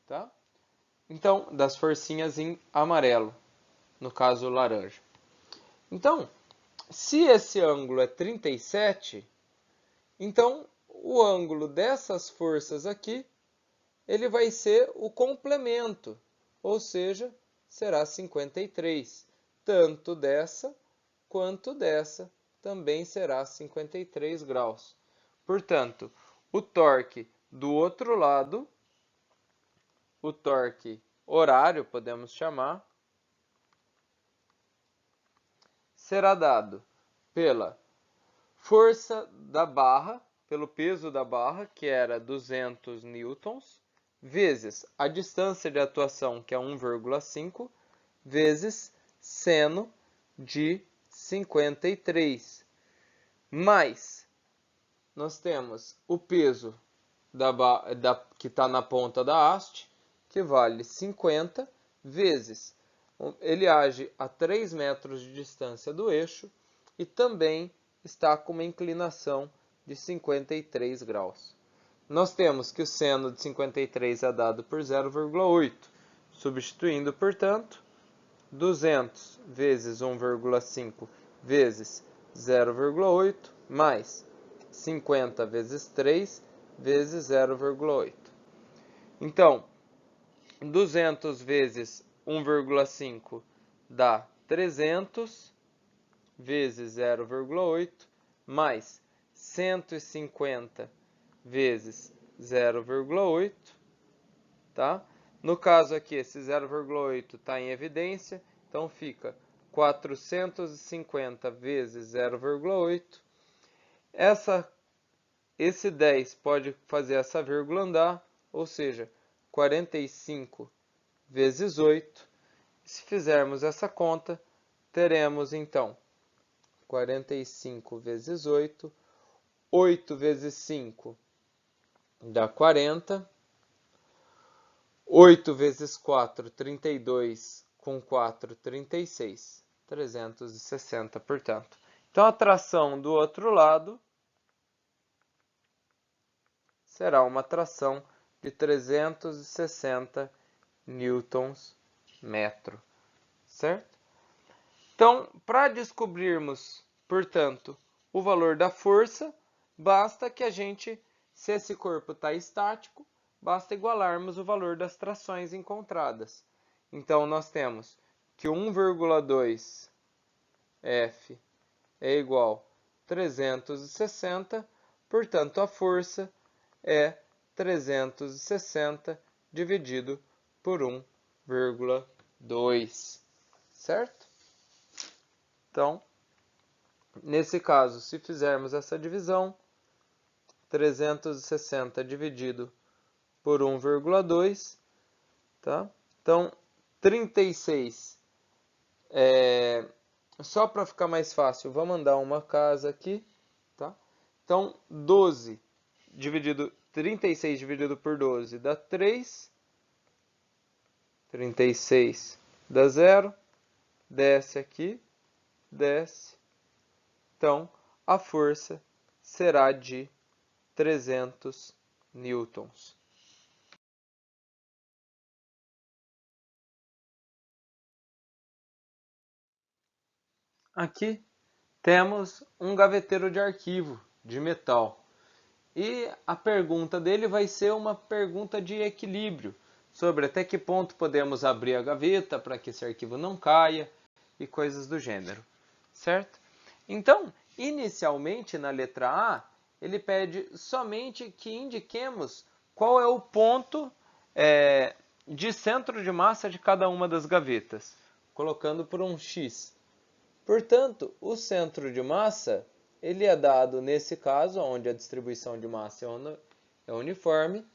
tá? Então, das forcinhas em amarelo, no caso laranja. Então, se esse ângulo é 37, então o ângulo dessas forças aqui, ele vai ser o complemento, ou seja, será 53. Tanto dessa quanto dessa também será 53 graus. Portanto, o torque do outro lado, o torque horário, podemos chamar, será dado pela força da barra, pelo peso da barra, que era 200 newtons, vezes a distância de atuação, que é 1,5, vezes seno de 53. Mais, nós temos o peso que está na ponta da haste, que vale 50, vezes ele age a 3 metros de distância do eixo e também está com uma inclinação de 53 graus. Nós temos que o seno de 53 é dado por 0,8, substituindo, portanto, 200 vezes 1,5 vezes 0,8 mais 50 vezes 3 vezes 0,8. Então, 200 vezes 1,5 dá 300 vezes 0,8 mais 150 vezes 0,8, tá? No caso aqui, esse 0,8 está em evidência, então fica 450 vezes 0,8. Esse 10 pode fazer essa vírgula andar, ou seja, 45 vezes 8. Se fizermos essa conta, teremos então 45 vezes 8, 8 vezes 5 dá 40, 8 vezes 4, 32, com 4, 36, 360, portanto. Então, a tração do outro lado será uma tração de 360 newtons metro, certo? Então, para descobrirmos, portanto, o valor da força, basta que a gente, se esse corpo está estático, basta igualarmos o valor das trações encontradas. Então, nós temos que 1,2 F é igual a 360, portanto, a força é 360 dividido por 1,2, certo? Então, nesse caso, se fizermos essa divisão, 360 dividido por 1,2, tá? Então, 36, só para ficar mais fácil, vamos mandar uma casa aqui, tá? Então, 12 36 dividido por 12 dá 3. 36 dá 0. Desce aqui, desce. Então, a força será de 300 newtons. Aqui temos um gaveteiro de arquivo de metal. E a pergunta dele vai ser uma pergunta de equilíbrio, sobre até que ponto podemos abrir a gaveta para que esse arquivo não caia e coisas do gênero, certo? Então, inicialmente na letra A, ele pede somente que indiquemos qual é o ponto de centro de massa de cada uma das gavetas, colocando por um X. Portanto, o centro de massa ele é dado, nesse caso, onde a distribuição de massa é uniforme,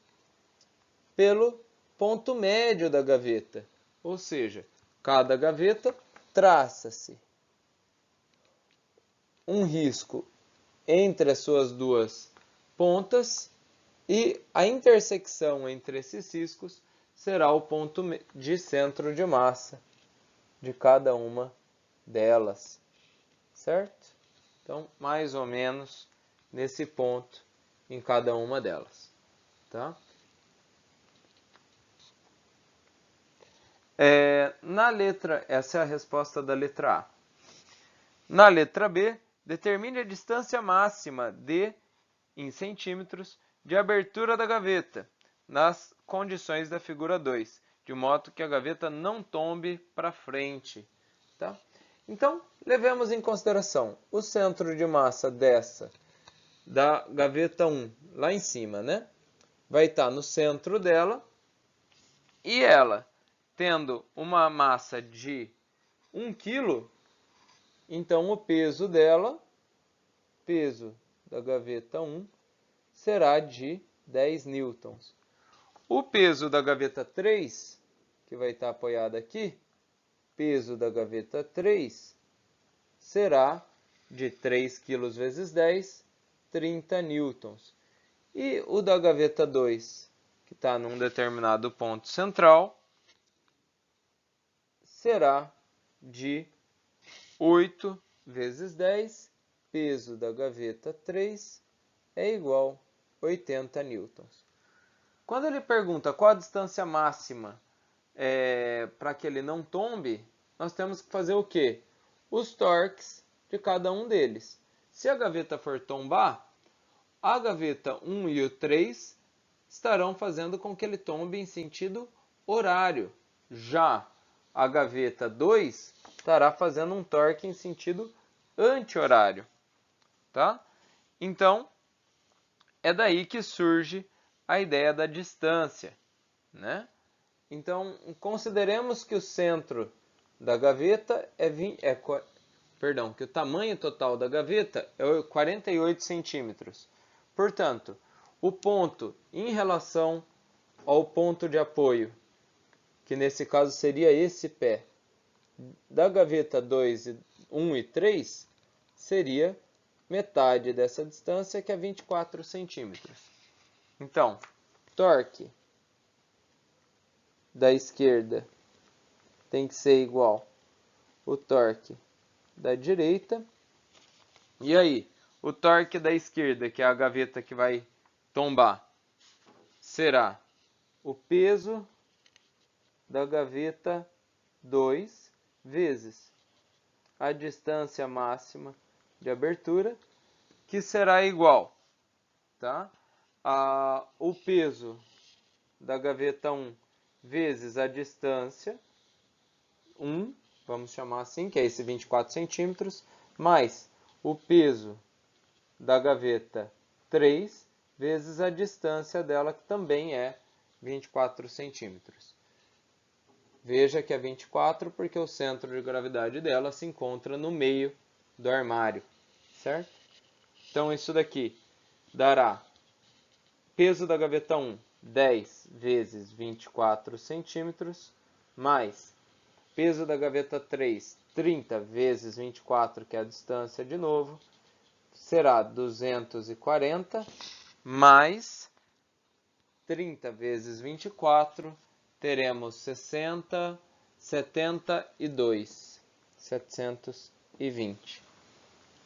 pelo ponto médio da gaveta. Ou seja, cada gaveta traça-se um risco entre as suas duas pontas e a intersecção entre esses riscos será o ponto de centro de massa de cada uma delas, certo? Então, mais ou menos nesse ponto em cada uma delas, tá? Essa é a resposta da letra A. Na letra B, determine a distância máxima em centímetros, de abertura da gaveta, nas condições da figura 2, de modo que a gaveta não tombe para frente, tá? Então, levemos em consideração o centro de massa da gaveta 1, lá em cima, né? Vai estar no centro dela, e ela, tendo uma massa de 1 kg, então o peso dela, peso da gaveta 1, será de 10 newtons. O peso da gaveta 3, que vai estar apoiada aqui, peso da gaveta 3 será de 3 kg vezes 10, 30 newtons. E o da gaveta 2, que está num determinado ponto central, será de 8 vezes 10, peso da gaveta 3 é igual a 80 newtons. Quando ele pergunta qual a distância máxima para que ele não tombe, nós temos que fazer o quê? Os torques de cada um deles. Se a gaveta for tombar, a gaveta 1 e o 3 estarão fazendo com que ele tombe em sentido horário. Já a gaveta 2 estará fazendo um torque em sentido anti-horário, tá? Então, é daí que surge a ideia da distância, né? Então, consideremos que o centro da gaveta que o tamanho total da gaveta é 48 centímetros. Portanto, o ponto em relação ao ponto de apoio, que nesse caso seria esse pé, da gaveta 2, 1 e 3, seria metade dessa distância, que é 24 centímetros. Então, torque da esquerda tem que ser igual ao torque da direita. E aí, o torque da esquerda, que é a gaveta que vai tombar, será o peso da gaveta 2 vezes a distância máxima de abertura, que será igual, tá? O peso da gaveta 1 vezes a distância 1, vamos chamar assim, que é esse 24 centímetros, mais o peso da gaveta 3 vezes a distância dela, que também é 24 centímetros. Veja que é 24 porque o centro de gravidade dela se encontra no meio do armário, certo? Então, isso daqui dará peso da gaveta 1, 10 vezes 24 centímetros, mais peso da gaveta 3, 30 vezes 24, que é a distância de novo, será 240 mais 30 vezes 24, teremos 60, 72, 720.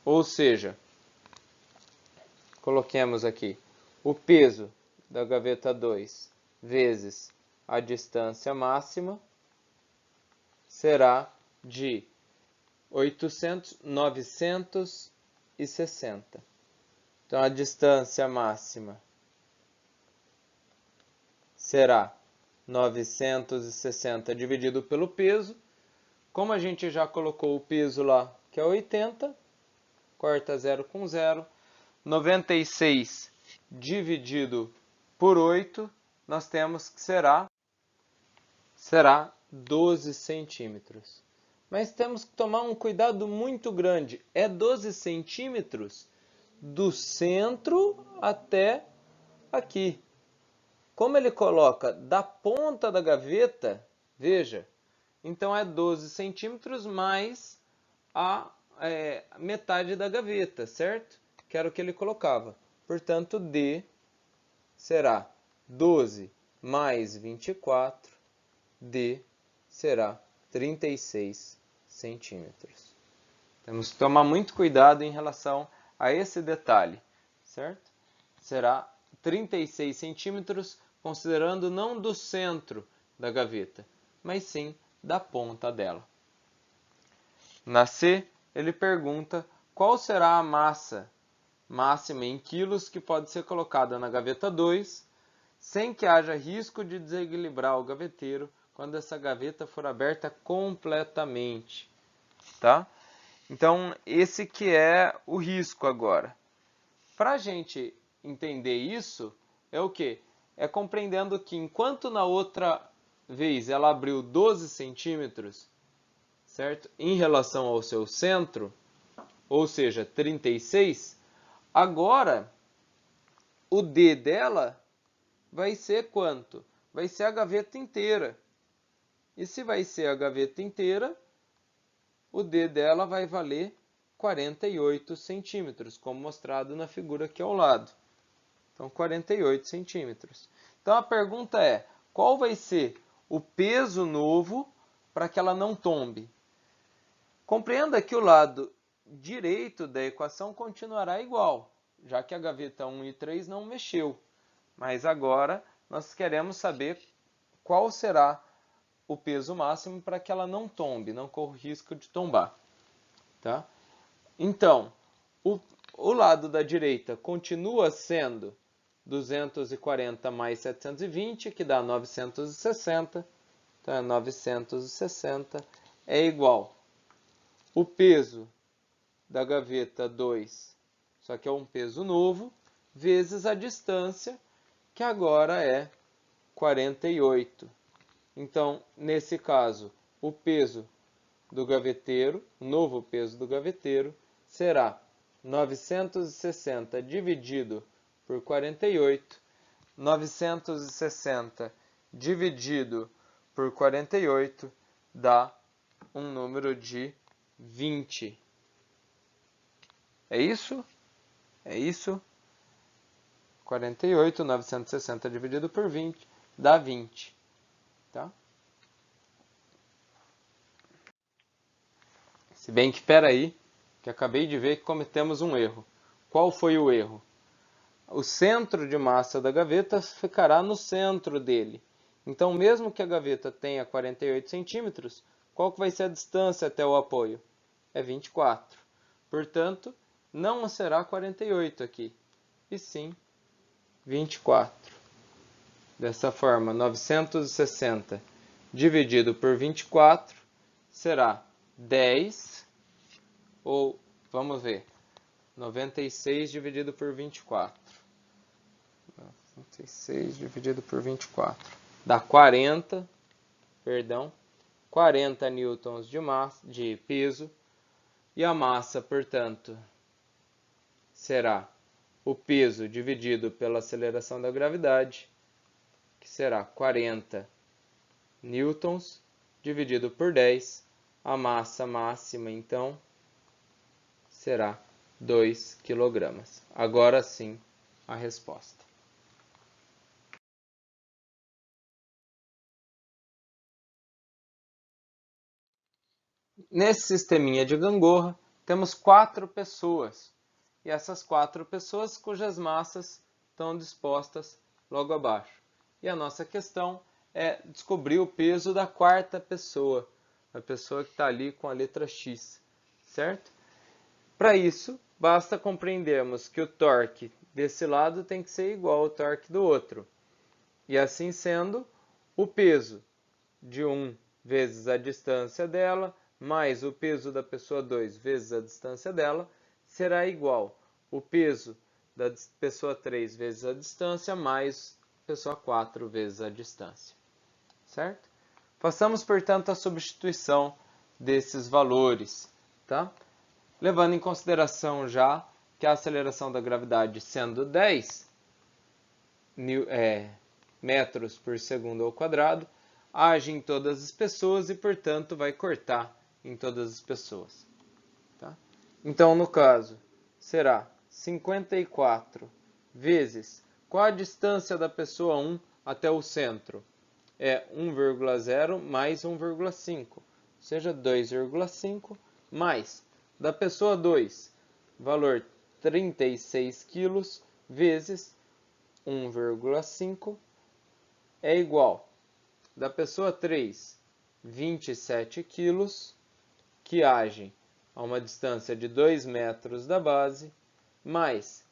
Ou seja, coloquemos aqui o peso da gaveta 2 vezes a distância máxima será de 960. Então, a distância máxima será 960 dividido pelo peso. Como a gente já colocou o peso lá, que é 80, corta 0 com 0. 96 dividido por 8, nós temos que será 12 centímetros. Mas temos que tomar um cuidado muito grande. É 12 centímetros do centro até aqui. Como ele coloca da ponta da gaveta, veja, então é 12 centímetros mais a metade da gaveta, certo? Que era o que ele colocava. Portanto, D será 12 mais 24, D será 36 centímetros. Temos que tomar muito cuidado em relação a esse detalhe, certo? Será 36 centímetros, considerando não do centro da gaveta, mas sim da ponta dela. Na C, ele pergunta qual será a massa máxima em quilos que pode ser colocada na gaveta 2, sem que haja risco de desequilibrar o gaveteiro quando essa gaveta for aberta completamente, tá? Então, esse que é o risco agora. Para a gente entender isso, é o quê? É compreendendo que enquanto na outra vez ela abriu 12 centímetros, certo? Em relação ao seu centro, ou seja, 36, agora o D dela vai ser quanto? Vai ser a gaveta inteira. E se vai ser a gaveta inteira, o D dela vai valer 48 centímetros, como mostrado na figura aqui ao lado. Então, 48 centímetros. Então, a pergunta é, qual vai ser o peso novo para que ela não tombe? Compreenda que o lado direito da equação continuará igual, já que a gaveta 1 e 3 não mexeu. Mas agora nós queremos saber qual será o peso máximo para que ela não tombe, não corra o risco de tombar. Tá? Então, o lado da direita continua sendo 240 mais 720, que dá 960. Então, 960 é igual. O peso da gaveta 2, só que é um peso novo, vezes a distância, que agora é 48. Então, nesse caso, o peso do gaveteiro, o novo peso do gaveteiro, será 960 dividido por 48. 960 dividido por 48 dá um número de 20. É isso? É isso? 48, 960 dividido por 20 dá 20. Tá? Se bem que, espera aí, que acabei de ver que cometemos um erro. Qual foi o erro? O centro de massa da gaveta ficará no centro dele. Então, mesmo que a gaveta tenha 48 centímetros, qual que vai ser a distância até o apoio? É 24. Portanto, não será 48 aqui, e sim 24. Dessa forma, 960 dividido por 24 será 10, ou, vamos ver, 96 dividido por 24. 96 dividido por 24. Dá 40 newtons de peso. E a massa, portanto, será o peso dividido pela aceleração da gravidade, que será 40 newtons dividido por 10. A massa máxima, então, será 2 kg. Agora sim, a resposta. Nesse sisteminha de gangorra, temos 4 pessoas. E essas 4 pessoas cujas massas estão dispostas logo abaixo. E a nossa questão é descobrir o peso da 4ª pessoa, a pessoa que está ali com a letra X, certo? Para isso, basta compreendermos que o torque desse lado tem que ser igual ao torque do outro. E assim sendo, o peso de 1 vezes a distância dela, mais o peso da pessoa 2 vezes a distância dela, será igual o peso da pessoa 3 vezes a distância, mais a pessoa 4 vezes a distância. Certo? Façamos, portanto, a substituição desses valores, tá? Levando em consideração já que a aceleração da gravidade sendo 10 metros por segundo ao quadrado, age em todas as pessoas e, portanto, vai cortar em todas as pessoas. Tá? Então, no caso, será 54 vezes qual a distância da pessoa 1 até o centro? É 1,0 mais 1,5, ou seja, 2,5 mais da pessoa 2, valor 36 quilos, vezes 1,5 é igual da pessoa 3, 27 quilos, que agem a uma distância de 2 metros da base, mais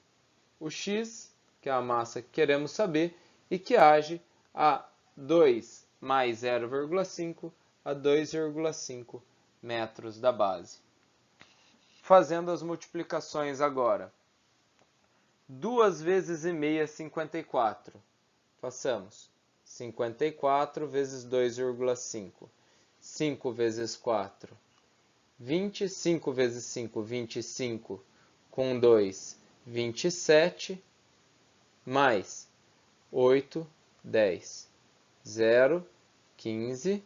o x, que é a massa que queremos saber, e que age a 2 mais 0,5 a 2,5 metros da base. Fazendo as multiplicações agora. 2 vezes e meia, 54. Façamos. 54 vezes 2,5. 5 vezes 4, 20. 5 vezes 5, 25. Com 2, 27. Mais 8, 10. 0, 15.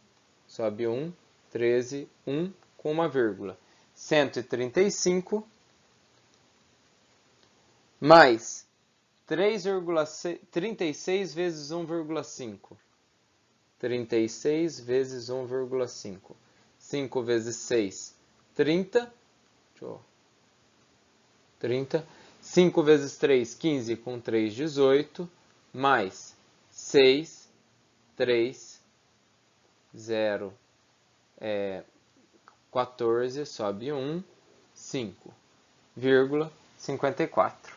Sobe 1, 13, 1 com uma vírgula. 135. Mais 36 vezes 1,5. 36 vezes 1,5. 5 vezes 6, 30. 30. 5 vezes 3, 15. Com 3, 18. Mais 6, 3, 0, 14. Sobe 1, 5, vírgula 54.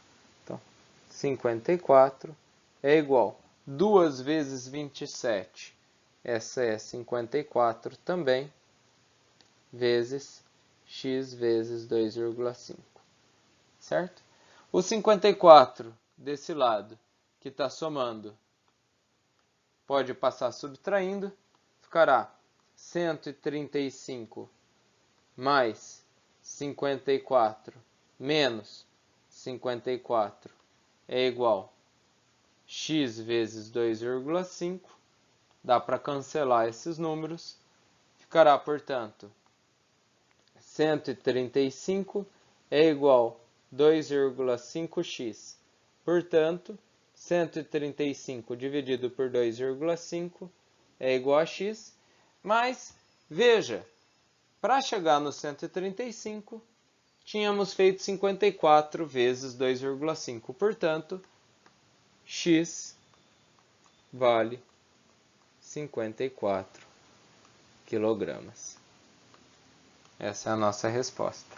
54 é igual a 2 vezes 27, essa é 54 também, vezes x vezes 2,5, certo? O 54 desse lado, que está somando, pode passar subtraindo, ficará 135 mais 54 menos 54 é igual a x vezes 2,5. Dá para cancelar esses números. Ficará, portanto, 135 é igual a 2,5x. Portanto, 135 dividido por 2,5 é igual a x. Mas, veja, para chegar no 135, tínhamos feito 54 vezes 2,5. Portanto, x vale 54 quilogramas. Essa é a nossa resposta.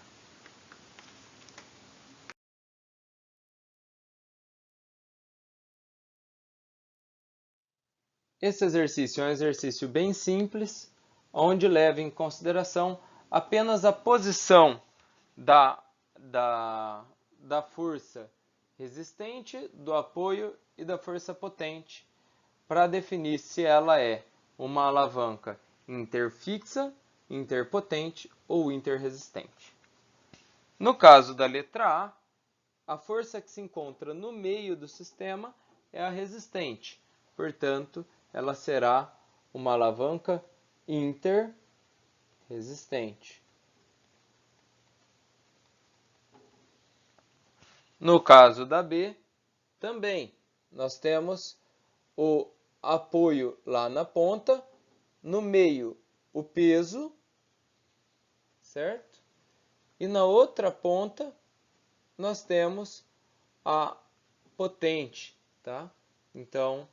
Esse exercício é um exercício bem simples, onde leva em consideração apenas a posição da força resistente, do apoio e da força potente, para definir se ela é uma alavanca interfixa, interpotente ou interresistente. No caso da letra A força que se encontra no meio do sistema é a resistente. Portanto, ela será uma alavanca interresistente. No caso da B, também nós temos o apoio lá na ponta, no meio o peso, certo? E na outra ponta nós temos a potente, tá? Então,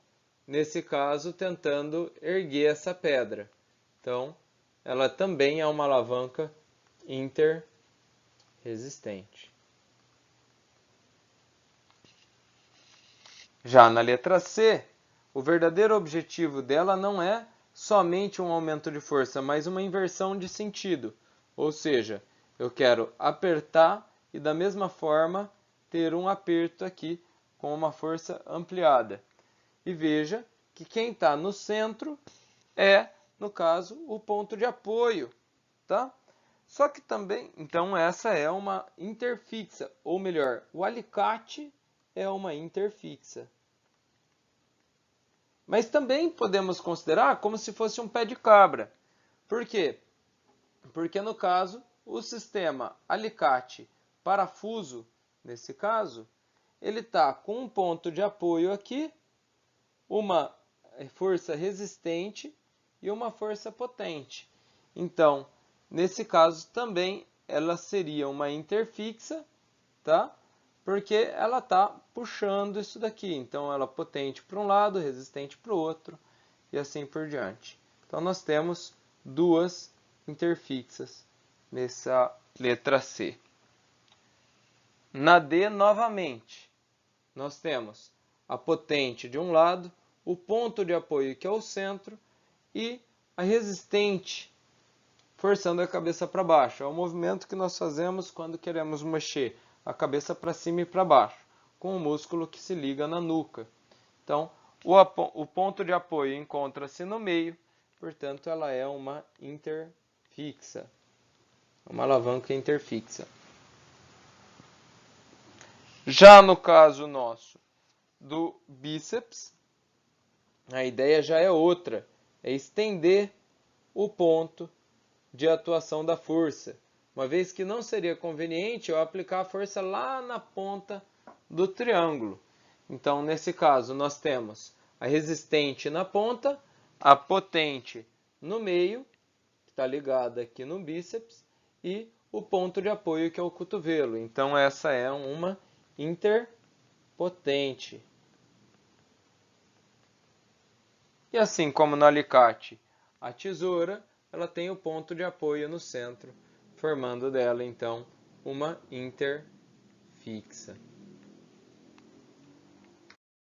nesse caso, tentando erguer essa pedra. Então, ela também é uma alavanca interresistente. Já na letra C, o verdadeiro objetivo dela não é somente um aumento de força, mas uma inversão de sentido. Ou seja, eu quero apertar e da mesma forma ter um aperto aqui com uma força ampliada. E veja que quem está no centro é, no caso, o ponto de apoio, tá? Só que também, então essa é uma interfixa, ou melhor, o alicate é uma interfixa. Mas também podemos considerar como se fosse um pé de cabra. Por quê? Porque no caso, o sistema alicate-parafuso, nesse caso, ele está com um ponto de apoio aqui, uma força resistente e uma força potente. Então, nesse caso também ela seria uma interfixa, tá? Porque ela está puxando isso daqui. Então, ela é potente para um lado, resistente para o outro, e assim por diante. Então, nós temos duas interfixas nessa letra C. Na D, novamente, nós temos a potente de um lado, o ponto de apoio que é o centro, e a resistente, forçando a cabeça para baixo. É o movimento que nós fazemos quando queremos mexer a cabeça para cima e para baixo, com o músculo que se liga na nuca. Então, o ponto de apoio encontra-se no meio, portanto, ela é uma interfixa, uma alavanca interfixa. Já no caso nosso do bíceps, a ideia já é outra, é estender o ponto de atuação da força, uma vez que não seria conveniente eu aplicar a força lá na ponta do triângulo. Então, nesse caso, nós temos a resistente na ponta, a potente no meio, que está ligada aqui no bíceps, e o ponto de apoio, que é o cotovelo. Então, essa é uma interpotente. E assim como no alicate, a tesoura, ela tem o ponto de apoio no centro, formando dela, então, uma interfixa.